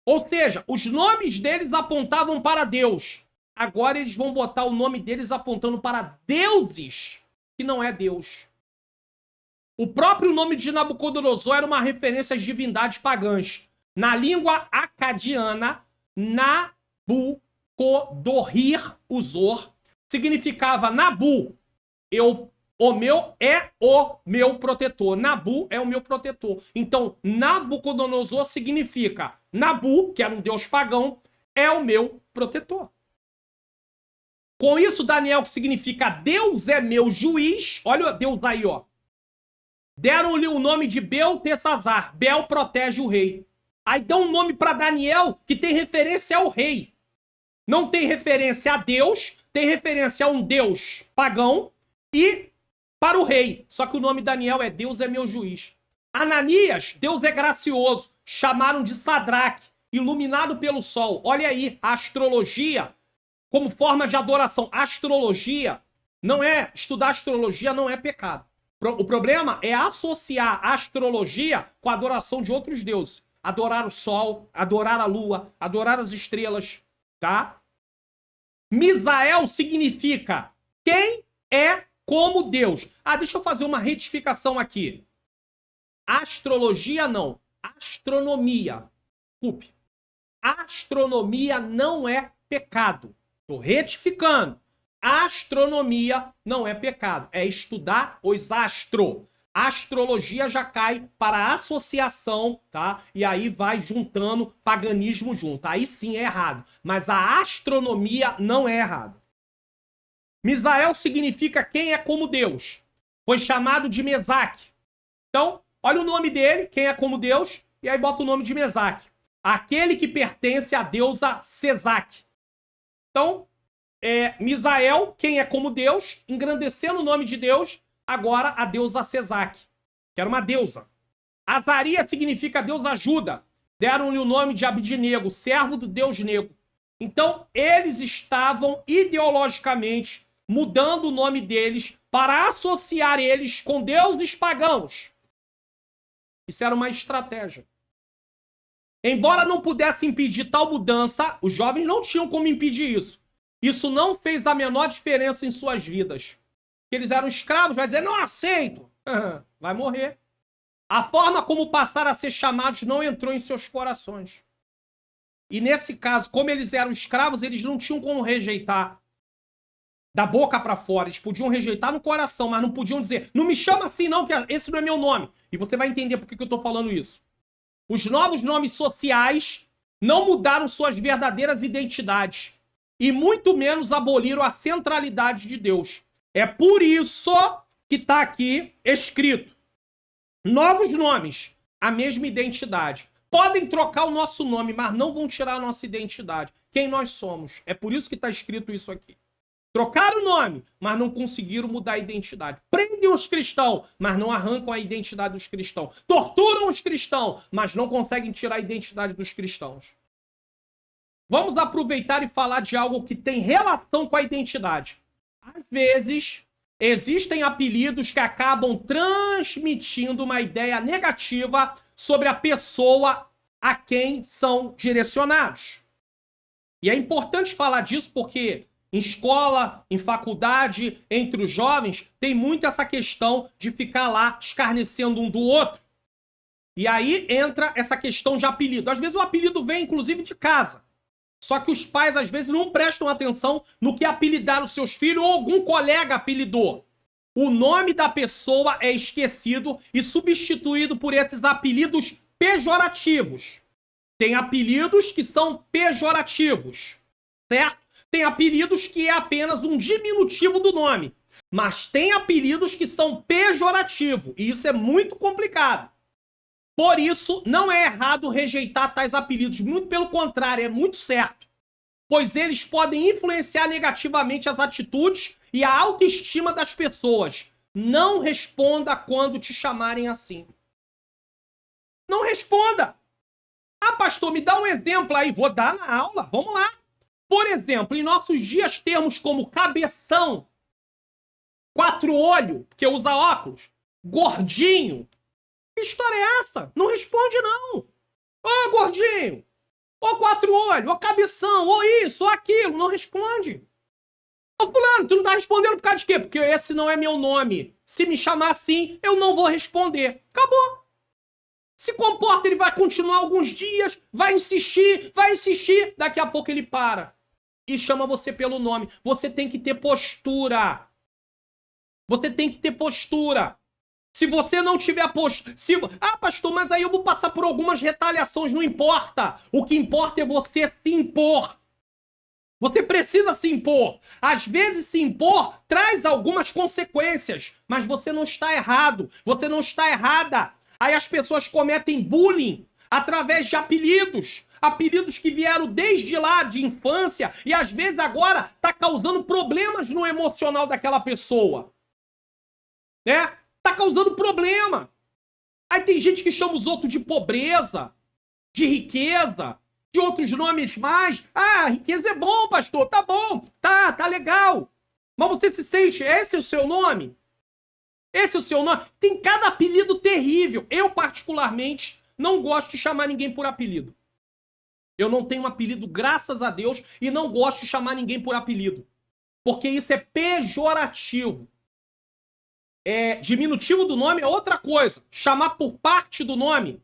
Ou seja, os nomes deles apontavam para Deus. Agora eles vão botar o nome deles apontando para deuses, que não é Deus. O próprio nome de Nabucodonosor era uma referência às divindades pagãs. Na língua acadiana, Nabucodonosor significava Nabu. O meu protetor. Nabu é o meu protetor. Então, Nabucodonosor significa Nabu, que era um deus pagão, é o meu protetor. Com isso, Daniel, que significa Deus é meu juiz, olha Deus aí, ó. Deram-lhe o nome de Beltesazar. Bel protege o rei. Aí dão um nome para Daniel que tem referência ao rei. Não tem referência a Deus, tem referência a um deus pagão e para o rei. Só que o nome Daniel é Deus é meu juiz. Ananias, Deus é gracioso. Chamaram de Sadraque, iluminado pelo sol. Olha aí, a astrologia como forma de adoração. Astrologia não é, estudar astrologia não é pecado. O problema é associar a astrologia com a adoração de outros deuses. Adorar o sol, adorar a lua, adorar as estrelas, tá? Misael significa quem é como Deus. Ah, deixa eu fazer uma retificação aqui. Astrologia não, astronomia. Desculpe. Astronomia não é pecado. Estou retificando. Astronomia não é pecado, é estudar os astros. A astrologia já cai para a associação, tá? E aí vai juntando paganismo junto. Aí sim é errado. Mas a astronomia não é errado. Misael significa quem é como Deus. Foi chamado de Mesaque. Então, olha o nome dele, quem é como Deus, e aí bota o nome de Mesaque. Aquele que pertence à deusa Sesaque. Então, Misael, quem é como Deus, engrandecendo o nome de Deus, agora a deusa Sesaque, que era uma deusa. Azarias significa Deus ajuda. Deram-lhe o nome de Abidnego, servo do Deus negro. Então, eles estavam ideologicamente mudando o nome deles para associar eles com deuses pagãos. Isso era uma estratégia. Embora não pudesse impedir tal mudança, os jovens não tinham como impedir isso. Isso não fez a menor diferença em suas vidas. Que eles eram escravos, vai dizer, não aceito. Vai morrer. A forma como passaram a ser chamados não entrou em seus corações. E nesse caso, como eles eram escravos, eles não tinham como rejeitar da boca para fora. Eles podiam rejeitar no coração, mas não podiam dizer, não me chama assim não, que esse não é meu nome. E você vai entender por que eu estou falando isso. Os novos nomes sociais não mudaram suas verdadeiras identidades. E muito menos aboliram a centralidade de Deus. É por isso que está aqui escrito. Novos nomes, a mesma identidade. Podem trocar o nosso nome, mas não vão tirar a nossa identidade. Quem nós somos. É por isso que está escrito isso aqui. Trocaram o nome, mas não conseguiram mudar a identidade. Prendem os cristãos, mas não arrancam a identidade dos cristãos. Torturam os cristãos, mas não conseguem tirar a identidade dos cristãos. Vamos aproveitar e falar de algo que tem relação com a identidade. Às vezes, existem apelidos que acabam transmitindo uma ideia negativa sobre a pessoa a quem são direcionados. E é importante falar disso porque em escola, em faculdade, entre os jovens, tem muito essa questão de ficar lá escarnecendo um do outro. E aí entra essa questão de apelido. Às vezes o apelido vem, inclusive, de casa. Só que os pais, às vezes, não prestam atenção no que apelidaram seus filhos ou algum colega apelidou. O nome da pessoa é esquecido e substituído por esses apelidos pejorativos. Tem apelidos que são pejorativos, certo? Tem apelidos que é apenas um diminutivo do nome. Mas tem apelidos que são pejorativos. E isso é muito complicado. Por isso, não é errado rejeitar tais apelidos. Muito pelo contrário, é muito certo. Pois eles podem influenciar negativamente as atitudes e a autoestima das pessoas. Não responda quando te chamarem assim. Não responda. Ah, pastor, me dá um exemplo aí. Vou dar na aula. Vamos lá. Por exemplo, em nossos dias termos como cabeção, 4 olhos, que usa óculos, gordinho. Que história é essa? Não responde, não. Ô, gordinho. Ô, 4 olhos. Ô, cabeção. Ô, isso, ô, aquilo. Não responde. Ô, fulano, tu não tá respondendo por causa de quê? Porque esse não é meu nome. Se me chamar assim, eu não vou responder. Acabou. Se comporta, ele vai continuar alguns dias, vai insistir, daqui a pouco ele para e chama você pelo nome. Você tem que ter postura. Você tem que ter postura. Se você não tiver postura... Ah, pastor, mas aí eu vou passar por algumas retaliações. Não importa. O que importa é você se impor. Você precisa se impor. Às vezes se impor traz algumas consequências, mas você não está errado. Você não está errada. Aí as pessoas cometem bullying através de apelidos. Apelidos que vieram desde lá de infância e às vezes agora tá causando problemas no emocional daquela pessoa. Né? Tá causando problema. Aí tem gente que chama os outros de pobreza, de riqueza, de outros nomes mais. Ah, riqueza é bom, pastor. Tá bom. Tá legal. Mas você se sente, esse é o seu nome? Esse é o seu nome? Tem cada apelido terrível. Eu, particularmente, não gosto de chamar ninguém por apelido. Eu não tenho apelido, graças a Deus, e não gosto de chamar ninguém por apelido. Porque isso é pejorativo. Diminutivo do nome é outra coisa. Chamar por parte do nome.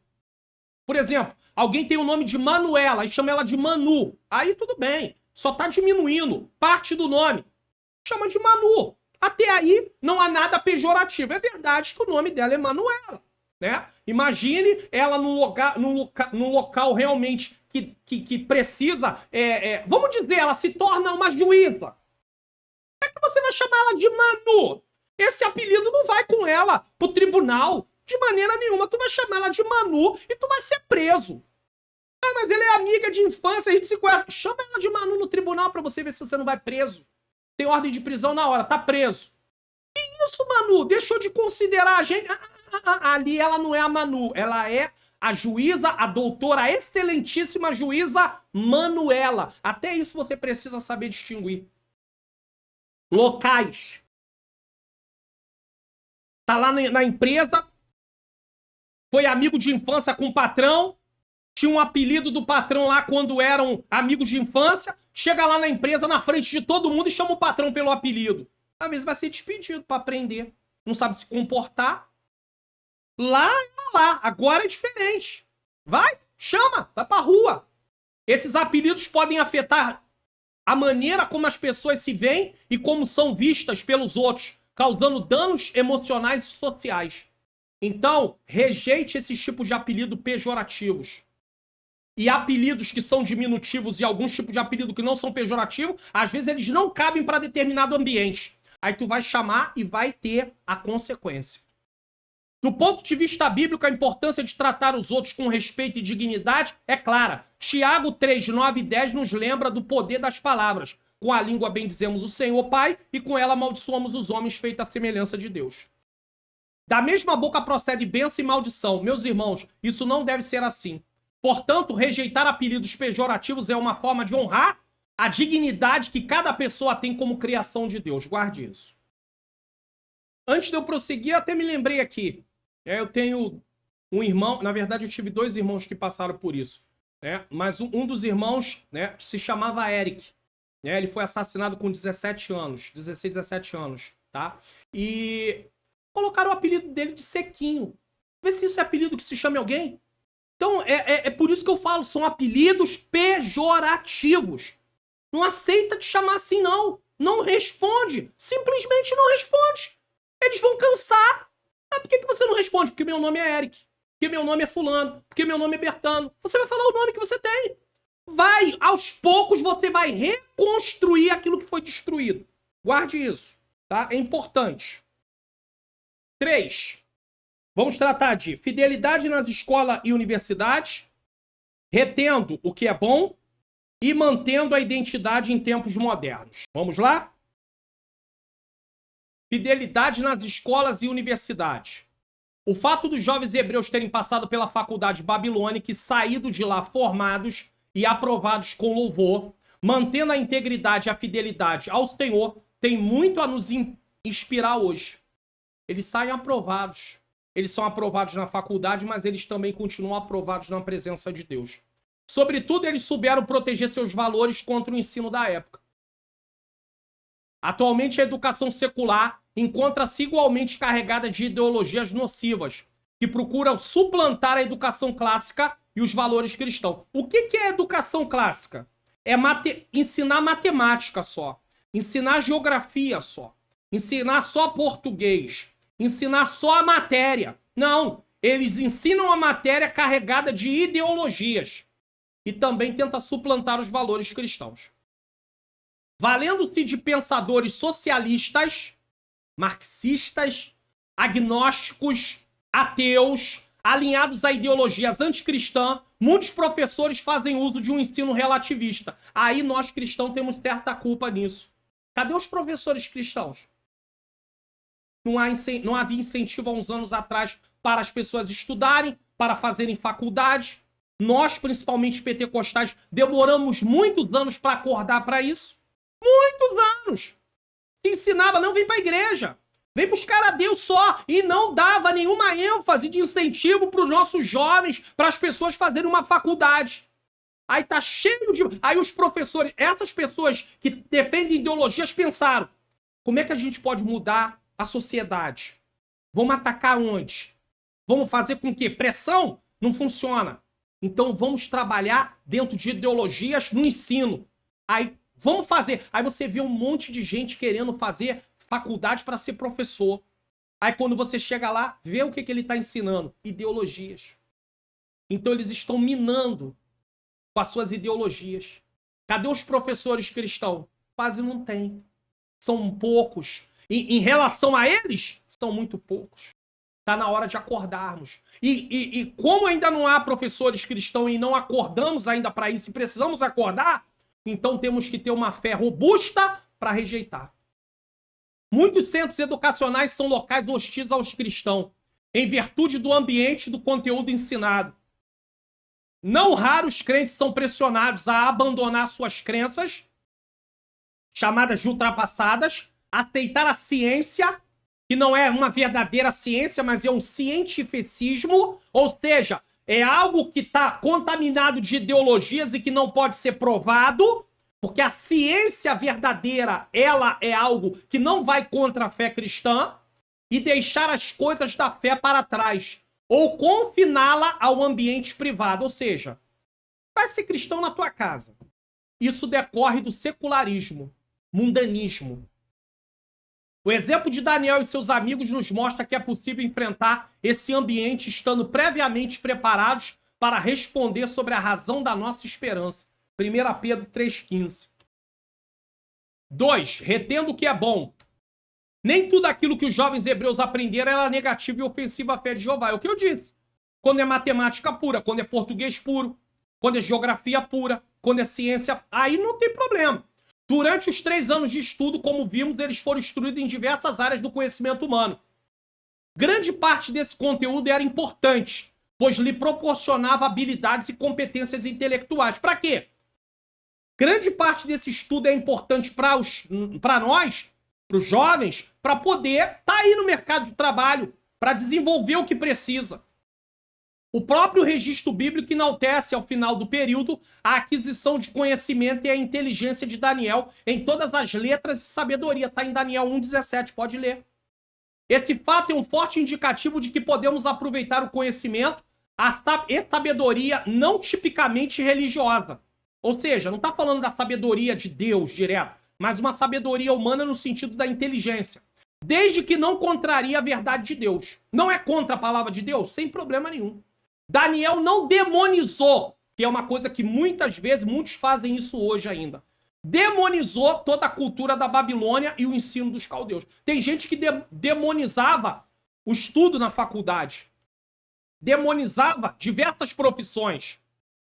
Por exemplo, alguém tem o nome de Manuela e chama ela de Manu. Aí tudo bem. Só tá diminuindo parte do nome. Chama de Manu. Até aí não há nada pejorativo. É verdade que o nome dela é Manuela, né? Imagine ela num local realmente que precisa... vamos dizer, ela se torna uma juíza. Como é que você vai chamar ela de Manu? Esse apelido não vai com ela pro tribunal de maneira nenhuma. Tu vai chamar ela de Manu e tu vai ser preso. Ah, mas ela é amiga de infância, a gente se conhece. Chama ela de Manu no tribunal pra você ver se você não vai preso. Tem ordem de prisão na hora, tá preso. Que isso, Manu? Deixou de considerar a gente... Ali ela não é a Manu, ela é a juíza, a doutora, a excelentíssima juíza Manuela. Até isso você precisa saber distinguir. Locais. Tá lá na empresa, foi amigo de infância com o patrão, tinha um apelido do patrão lá quando eram amigos de infância, chega lá na empresa, na frente de todo mundo e chama o patrão pelo apelido. Às vezes vai ser despedido para aprender. Não sabe se comportar. Lá, agora é diferente. Vai, chama, vai pra rua. Esses apelidos podem afetar a maneira como as pessoas se veem e como são vistas pelos outros, causando danos emocionais e sociais. Então, rejeite esses tipos de apelido pejorativos. E apelidos que são diminutivos e alguns tipos de apelido que não são pejorativos, às vezes eles não cabem para determinado ambiente. Aí tu vai chamar e vai ter a consequência. Do ponto de vista bíblico, a importância de tratar os outros com respeito e dignidade é clara. Tiago 3, 9 e 10 nos lembra do poder das palavras. Com a língua bendizemos o Senhor Pai e com ela amaldiçoamos os homens feitos à semelhança de Deus. Da mesma boca procede bênção e maldição. Meus irmãos, isso não deve ser assim. Portanto, rejeitar apelidos pejorativos é uma forma de honrar a dignidade que cada pessoa tem como criação de Deus. Guarde isso. Antes de eu prosseguir, até me lembrei aqui. Eu tenho um irmão, na verdade eu tive 2 irmãos que passaram por isso. Mas um dos irmãos se chamava Eric. Ele foi assassinado com 17 anos, 16, 17 anos, tá? E colocaram o apelido dele de Sequinho. Vê se isso é apelido que se chame alguém. Então, é por isso que eu falo, são apelidos pejorativos. Não aceita te chamar assim, não. Não responde. Simplesmente não responde. Eles vão cansar. Ah, por que você não responde? Porque meu nome é Eric. Porque meu nome é fulano. Porque meu nome é Bertano. Você vai falar o nome que você tem. Vai, aos poucos você vai reconstruir aquilo que foi destruído. Guarde isso, tá? É importante. 3. Vamos tratar de fidelidade nas escolas e universidades, retendo o que é bom e mantendo a identidade em tempos modernos. Vamos lá? Fidelidade nas escolas e universidades. O fato dos jovens hebreus terem passado pela faculdade babilônica e saído de lá formados e aprovados com louvor, mantendo a integridade e a fidelidade ao Senhor, tem muito a nos inspirar hoje. Eles saem aprovados. Eles são aprovados na faculdade, mas eles também continuam aprovados na presença de Deus. Sobretudo, eles souberam proteger seus valores contra o ensino da época. Atualmente, a educação secular encontra-se igualmente carregada de ideologias nocivas, que procuram suplantar a educação clássica e os valores cristãos. O que é educação clássica? É ensinar matemática só, ensinar geografia só, ensinar só português, ensinar só a matéria. Não, eles ensinam a matéria carregada de ideologias e também tenta suplantar os valores cristãos. Valendo-se de pensadores socialistas, marxistas, agnósticos, ateus, alinhados a ideologias anticristãs, muitos professores fazem uso de um ensino relativista. Aí nós cristãos temos certa culpa nisso. Cadê os professores cristãos? Não havia incentivo há uns anos atrás para as pessoas estudarem, para fazerem faculdade. Nós, principalmente pentecostais, demoramos muitos anos para acordar para isso. Muitos anos. Se ensinava, não vem para a igreja. Vem buscar a Deus só. E não dava nenhuma ênfase de incentivo para os nossos jovens, para as pessoas fazerem uma faculdade. Aí tá cheio de... Aí os professores, essas pessoas que defendem ideologias pensaram, como é que a gente pode mudar a sociedade? Vamos atacar onde? Vamos fazer com que? Pressão? Não funciona. Então vamos trabalhar dentro de ideologias no ensino. Aí vamos fazer. Aí você vê um monte de gente querendo fazer faculdade para ser professor. Aí quando você chega lá, vê o que ele está ensinando. Ideologias. Então eles estão minando com as suas ideologias. Cadê os professores cristãos? Quase não tem. São poucos. Em relação a eles, são muito poucos. Está na hora de acordarmos. E como ainda não há professores cristãos e não acordamos ainda para isso e precisamos acordar, então temos que ter uma fé robusta para rejeitar. Muitos centros educacionais são locais hostis aos cristãos, em virtude do ambiente e do conteúdo ensinado. Não raros crentes são pressionados a abandonar suas crenças, chamadas de ultrapassadas, aceitar a ciência, que não é uma verdadeira ciência, mas é um cientificismo, ou seja, é algo que está contaminado de ideologias e que não pode ser provado, porque a ciência verdadeira, ela é algo que não vai contra a fé cristã, e deixar as coisas da fé para trás, ou confiná-la ao ambiente privado, ou seja, vai ser cristão na tua casa. Isso decorre do secularismo, mundanismo. O exemplo de Daniel e seus amigos nos mostra que é possível enfrentar esse ambiente estando previamente preparados para responder sobre a razão da nossa esperança. 1 Pedro 3,15. 2. Retendo o que é bom. Nem tudo aquilo que os jovens hebreus aprenderam era negativo e ofensivo à fé de Jeová. É o que eu disse. Quando é matemática pura, quando é português puro, quando é geografia pura, quando é ciência, aí não tem problema. Durante os 3 anos de estudo, como vimos, eles foram instruídos em diversas áreas do conhecimento humano. Grande parte desse conteúdo era importante, pois lhe proporcionava habilidades e competências intelectuais. Para quê? Grande parte desse estudo é importante para nós, para os jovens, para poder estar aí no mercado de trabalho, para desenvolver o que precisa. O próprio registro bíblico enaltece, ao final do período, a aquisição de conhecimento e a inteligência de Daniel em todas as letras e sabedoria. Está em Daniel 1,17, pode ler. Esse fato é um forte indicativo de que podemos aproveitar o conhecimento e sabedoria não tipicamente religiosa. Ou seja, não está falando da sabedoria de Deus direto, mas uma sabedoria humana no sentido da inteligência. Desde que não contraria a verdade de Deus. Não é contra a palavra de Deus? Sem problema nenhum. Daniel não demonizou, que é uma coisa que muitas vezes, muitos fazem isso hoje ainda. Demonizou toda a cultura da Babilônia e o ensino dos caldeus. Tem gente que demonizava o estudo na faculdade. Demonizava diversas profissões.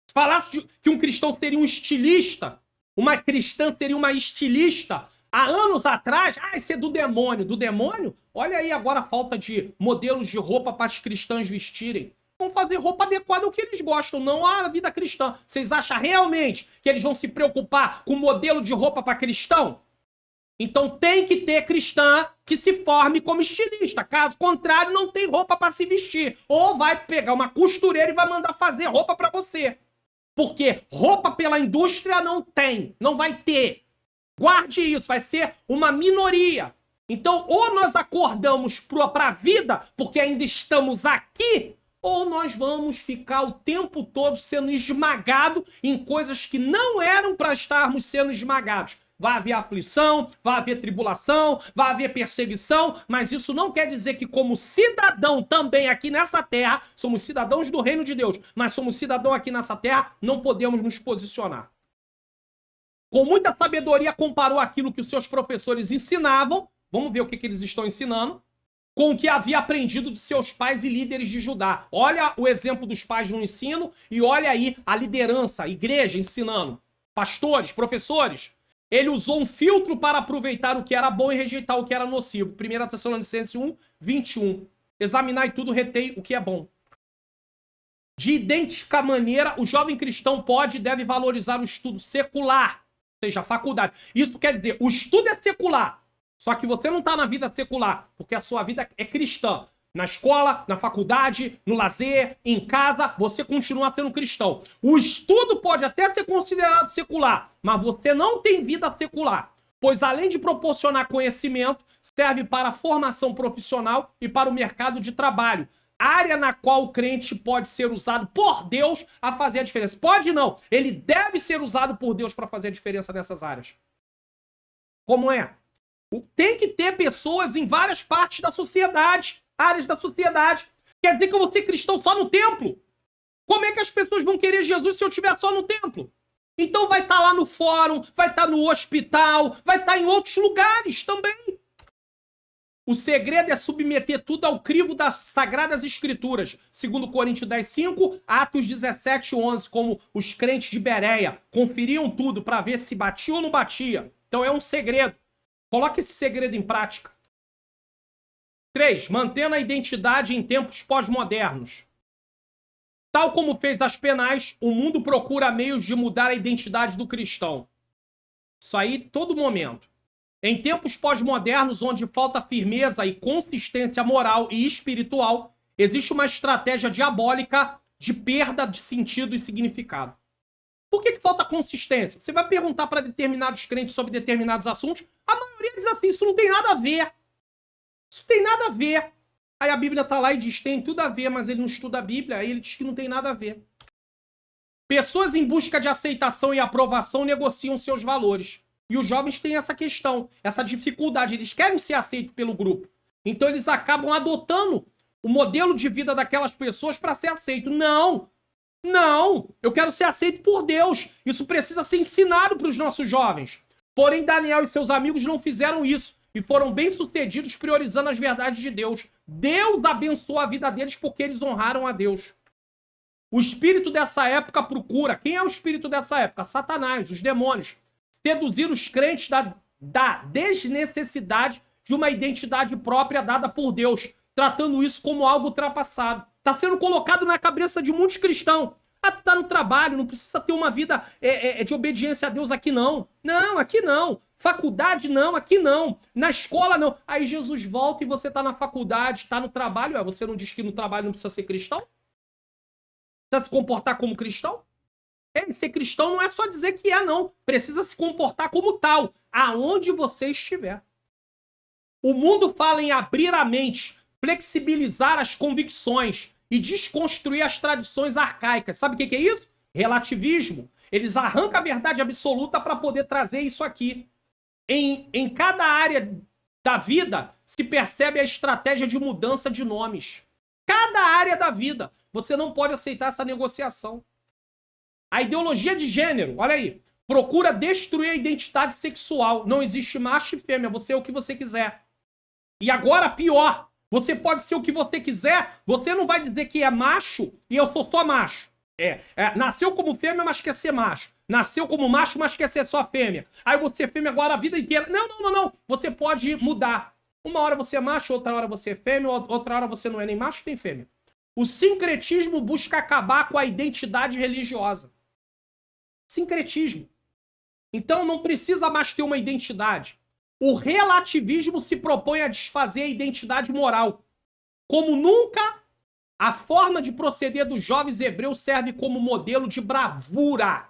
Se falasse que um cristão seria um estilista, uma cristã seria uma estilista, Há anos atrás, isso é do demônio. Do demônio? Olha aí agora a falta de modelos de roupa para as cristãs vestirem. Vão fazer roupa adequada ao que eles gostam, não à vida cristã. Vocês acham realmente que eles vão se preocupar com o modelo de roupa para cristão? Então tem que ter cristã que se forme como estilista. Caso contrário, não tem roupa para se vestir. Ou vai pegar uma costureira e vai mandar fazer roupa para você. Porque roupa pela indústria não tem, não vai ter. Guarde isso, vai ser uma minoria. Então, ou nós acordamos para a vida, porque ainda estamos aqui, ou nós vamos ficar o tempo todo sendo esmagado em coisas que não eram para estarmos sendo esmagados. Vai haver aflição, vai haver tribulação, vai haver perseguição, mas isso não quer dizer que como cidadão também aqui nessa terra, somos cidadãos do reino de Deus, mas somos cidadão aqui nessa terra, não podemos nos posicionar. Com muita sabedoria comparou aquilo que os seus professores ensinavam, vamos ver o que eles estão ensinando, com o que havia aprendido de seus pais e líderes de Judá. Olha o exemplo dos pais no ensino e olha aí a liderança, a igreja ensinando. Pastores, professores. Ele usou um filtro para aproveitar o que era bom e rejeitar o que era nocivo. 1 Tessalonicenses 1, 21. Examinai tudo, retei o que é bom. De idêntica maneira, o jovem cristão pode e deve valorizar o estudo secular, ou seja, a faculdade. Isso quer dizer, o estudo é secular. Só que você não está na vida secular, porque a sua vida é cristã. Na escola, na faculdade, no lazer, em casa, você continua sendo cristão. O estudo pode até ser considerado secular, mas você não tem vida secular. Pois além de proporcionar conhecimento, serve para a formação profissional e para o mercado de trabalho. Área na qual o crente pode ser usado por Deus a fazer a diferença. Pode não, ele deve ser usado por Deus para fazer a diferença nessas áreas. Como é? Tem que ter pessoas em várias partes da sociedade, áreas da sociedade. Quer dizer que eu vou ser cristão só no templo? Como é que as pessoas vão querer Jesus se eu estiver só no templo? Então vai estar lá no fórum, vai estar no hospital, vai estar em outros lugares também. O segredo é submeter tudo ao crivo das Sagradas Escrituras. 2 Coríntios 10:5, Atos 17:11, como os crentes de Bereia conferiam tudo para ver se batia ou não batia. Então é um segredo. Coloque esse segredo em prática. 3. Mantendo a identidade em tempos pós-modernos. Tal como fez as penais, o mundo procura meios de mudar a identidade do cristão. Isso aí, todo momento. Em tempos pós-modernos, onde falta firmeza e consistência moral e espiritual, existe uma estratégia diabólica de perda de sentido e significado. Por que falta consistência? Você vai perguntar para determinados crentes sobre determinados assuntos, a maioria diz assim, isso não tem nada a ver. Isso tem nada a ver. Aí a Bíblia está lá e diz, tem tudo a ver, mas ele não estuda a Bíblia, aí ele diz que não tem nada a ver. Pessoas em busca de aceitação e aprovação negociam seus valores. E os jovens têm essa questão, essa dificuldade. Eles querem ser aceitos pelo grupo. Então eles acabam adotando o modelo de vida daquelas pessoas para ser aceito. Não! Não! Eu quero ser aceito por Deus. Isso precisa ser ensinado para os nossos jovens. Porém, Daniel e seus amigos não fizeram isso. E foram bem-sucedidos priorizando as verdades de Deus. Deus abençoou a vida deles porque eles honraram a Deus. O espírito dessa época procura. Quem é o espírito dessa época? Satanás, os demônios. Seduzir os crentes da desnecessidade de uma identidade própria dada por Deus, tratando isso como algo ultrapassado. Está sendo colocado na cabeça de muitos cristãos. Tá no trabalho, não precisa ter uma vida de obediência a Deus aqui não. Não, aqui não. Faculdade não, aqui não. Na escola não. Aí Jesus volta e você tá na faculdade, tá no trabalho. Você não diz que no trabalho não precisa ser cristão? Precisa se comportar como cristão? Ser cristão não é só dizer que é, não. Precisa se comportar como tal, aonde você estiver. O mundo fala em abrir a mente, flexibilizar as convicções e desconstruir as tradições arcaicas. Sabe o que é isso? Relativismo. Eles arrancam a verdade absoluta para poder trazer isso aqui. Em cada área da vida se percebe a estratégia de mudança de nomes. Cada área da vida. Você não pode aceitar essa negociação. A ideologia de gênero, olha aí, procura destruir a identidade sexual. Não existe macho e fêmea, você é o que você quiser. E agora, pior, você pode ser o que você quiser, você não vai dizer que é macho e eu sou só macho. Nasceu como fêmea, mas quer ser macho. nasceu como macho, mas quer ser só fêmea. Aí você é fêmea agora a vida inteira. Não. Você pode mudar. Uma hora você é macho, outra hora você é fêmea, outra hora você não é nem macho nem fêmea. O sincretismo busca acabar com a identidade religiosa. Sincretismo. Então não precisa mais ter uma identidade. O relativismo se propõe a desfazer a identidade moral. Como nunca, a forma de proceder dos jovens hebreus serve como modelo de bravura.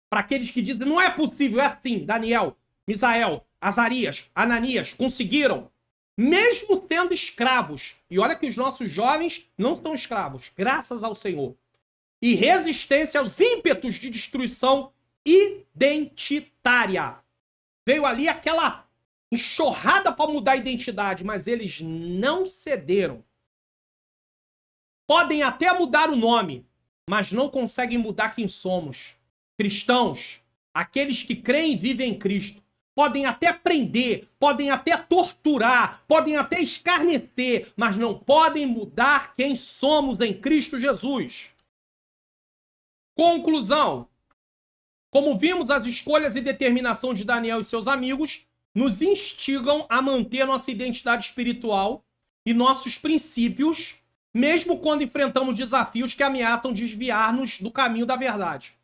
Para aqueles que dizem, não é possível, é assim, Daniel, Misael, Azarias, Ananias, conseguiram. Mesmo sendo escravos. E olha que os nossos jovens não são escravos, graças ao Senhor. E resistência aos ímpetos de destruição identitária. Veio ali aquela enxurrada para mudar a identidade, mas eles não cederam. Podem até mudar o nome, mas não conseguem mudar quem somos. Cristãos, aqueles que creem e vivem em Cristo, podem até prender, podem até torturar, podem até escarnecer, mas não podem mudar quem somos em Cristo Jesus. Conclusão. Como vimos, as escolhas e determinação de Daniel e seus amigos nos instigam a manter nossa identidade espiritual e nossos princípios, mesmo quando enfrentamos desafios que ameaçam desviar-nos do caminho da verdade.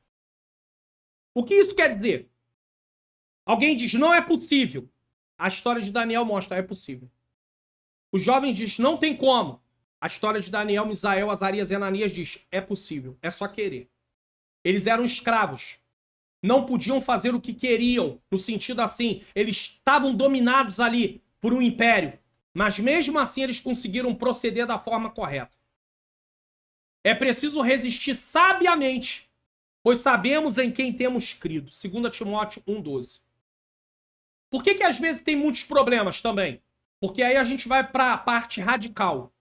O que isso quer dizer? Alguém diz, não é possível. A história de Daniel mostra, é possível. Os jovens dizem, não tem como. A história de Daniel, Misael, Azarias e Ananias diz, é possível, é só querer. Eles eram escravos. Não podiam fazer o que queriam, no sentido assim, eles estavam dominados ali por um império, mas mesmo assim eles conseguiram proceder da forma correta. É preciso resistir sabiamente, pois sabemos em quem temos crido. 2 Timóteo 1,12. Por que às vezes tem muitos problemas também? Porque aí a gente vai para a parte radical.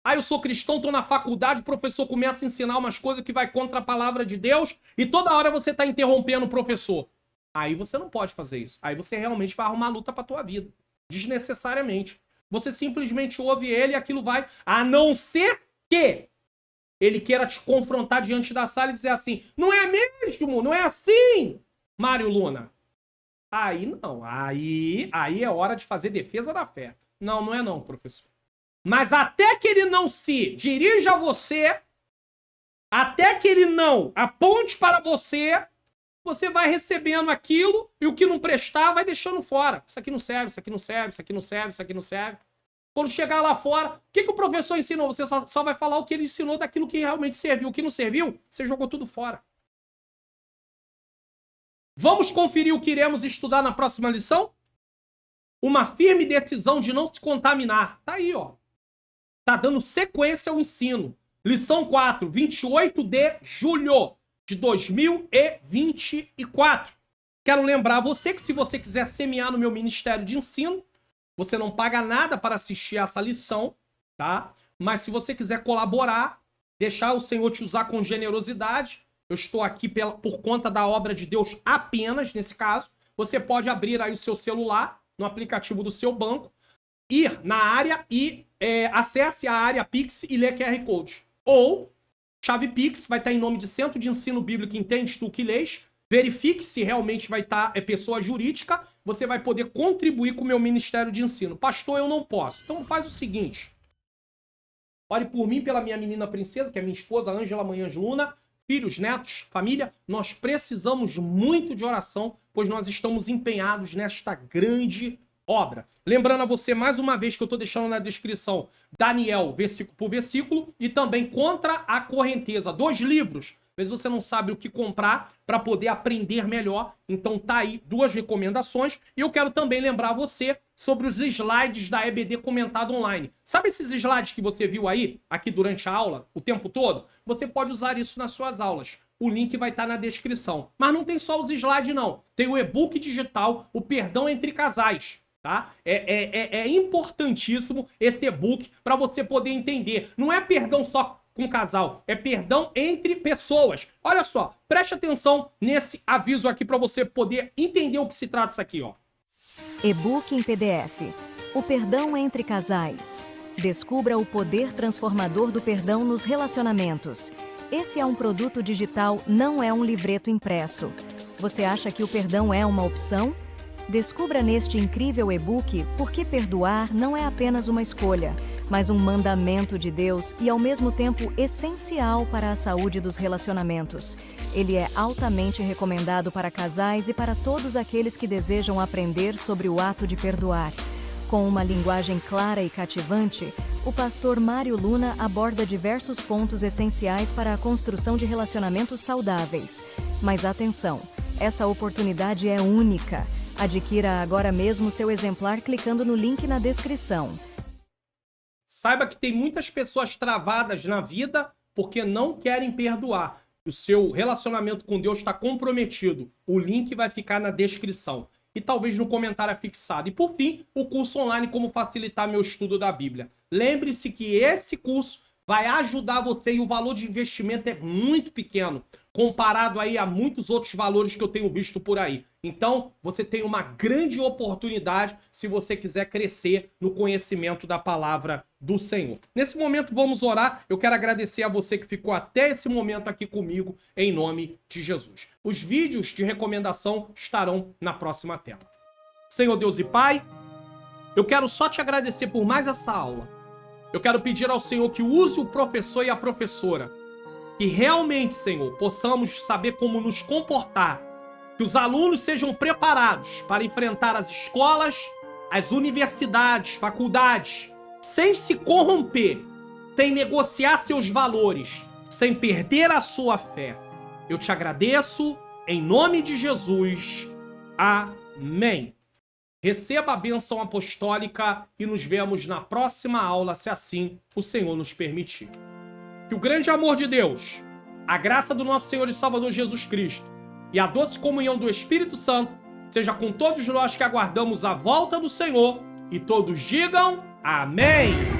Ah, eu sou cristão, estou na faculdade, o professor começa a ensinar umas coisas que vai contra a palavra de Deus e toda hora você está interrompendo o professor. Aí você não pode fazer isso. Aí você realmente vai arrumar luta para a tua vida. Desnecessariamente. Você simplesmente ouve ele e aquilo vai... A não ser que ele queira te confrontar diante da sala e dizer assim, não é mesmo? Não é assim, Mário Luna? Aí não. Aí é hora de fazer defesa da fé. Não, não é não, professor. Mas até que ele não se dirija a você, até que ele não aponte para você, você vai recebendo aquilo e o que não prestar vai deixando fora. Isso aqui não serve, isso aqui não serve, isso aqui não serve, isso aqui não serve. Quando chegar lá fora, o que o professor ensinou? Você só vai falar o que ele ensinou daquilo que realmente serviu. O que não serviu, você jogou tudo fora. Vamos conferir o que iremos estudar na próxima lição? Uma firme decisão de não se contaminar. Tá aí, ó. Tá dando sequência ao ensino. Lição 4, 28 de julho de 2024. Quero lembrar você que se você quiser semear no meu Ministério de Ensino, você não paga nada para assistir essa lição, tá? Mas se você quiser colaborar, deixar o Senhor te usar com generosidade, eu estou aqui por conta da obra de Deus apenas, nesse caso, você pode abrir aí o seu celular, no aplicativo do seu banco, ir na área e acesse a área Pix e ler QR Code. Ou, chave Pix, vai estar em nome de Centro de Ensino Bíblico Entende Tu Que Lês. Verifique se realmente vai estar pessoa jurídica. Você vai poder contribuir com o meu Ministério de Ensino. Pastor, eu não posso. Então faz o seguinte. Ore por mim, pela minha menina princesa, que é minha esposa, Ângela Manhãs Luna. Filhos, netos, família, nós precisamos muito de oração, pois nós estamos empenhados nesta grande obra. Lembrando a você, mais uma vez, que eu estou deixando na descrição Daniel, versículo por versículo, e também Contra a Correnteza. 2 livros. Às vezes você não sabe o que comprar para poder aprender melhor. Então tá aí 2 recomendações. E eu quero também lembrar você sobre os slides da EBD Comentado Online. Sabe esses slides que você viu aí, aqui durante a aula, o tempo todo? Você pode usar isso nas suas aulas. O link vai estar na descrição. Mas não tem só os slides, não. Tem o e-book digital, o Perdão Entre Casais. Tá? É importantíssimo esse e-book para você poder entender. Não é perdão só com casal, é perdão entre pessoas. Olha só, preste atenção nesse aviso aqui para você poder entender o que se trata isso aqui, ó. E-book em PDF. O perdão entre casais. Descubra o poder transformador do perdão nos relacionamentos. Esse é um produto digital, não é um livreto impresso. Você acha que o perdão é uma opção? Descubra neste incrível e-book por que perdoar não é apenas uma escolha, mas um mandamento de Deus e ao mesmo tempo essencial para a saúde dos relacionamentos. Ele é altamente recomendado para casais e para todos aqueles que desejam aprender sobre o ato de perdoar. Com uma linguagem clara e cativante, o pastor Mário Luna aborda diversos pontos essenciais para a construção de relacionamentos saudáveis. Mas atenção, essa oportunidade é única. Adquira agora mesmo seu exemplar clicando no link na descrição. Saiba que tem muitas pessoas travadas na vida porque não querem perdoar. O seu relacionamento com Deus está comprometido. O link vai ficar na descrição. E talvez no comentário fixado. E por fim, o curso online Como Facilitar Meu Estudo da Bíblia. Lembre-se que esse curso vai ajudar você e o valor de investimento é muito pequeno, comparado aí a muitos outros valores que eu tenho visto por aí. Então, você tem uma grande oportunidade se você quiser crescer no conhecimento da palavra do Senhor. Nesse momento, vamos orar. Eu quero agradecer a você que ficou até esse momento aqui comigo, em nome de Jesus. Os vídeos de recomendação estarão na próxima tela. Senhor Deus e Pai, eu quero só te agradecer por mais essa aula. Eu quero pedir ao Senhor que use o professor e a professora, que realmente, Senhor, possamos saber como nos comportar, que os alunos sejam preparados para enfrentar as escolas, as universidades, faculdades, sem se corromper, sem negociar seus valores, sem perder a sua fé. Eu te agradeço, em nome de Jesus. Amém. Receba a bênção apostólica e nos vemos na próxima aula, se assim o Senhor nos permitir. Que o grande amor de Deus, a graça do nosso Senhor e Salvador Jesus Cristo e a doce comunhão do Espírito Santo seja com todos nós que aguardamos a volta do Senhor, e todos digam amém.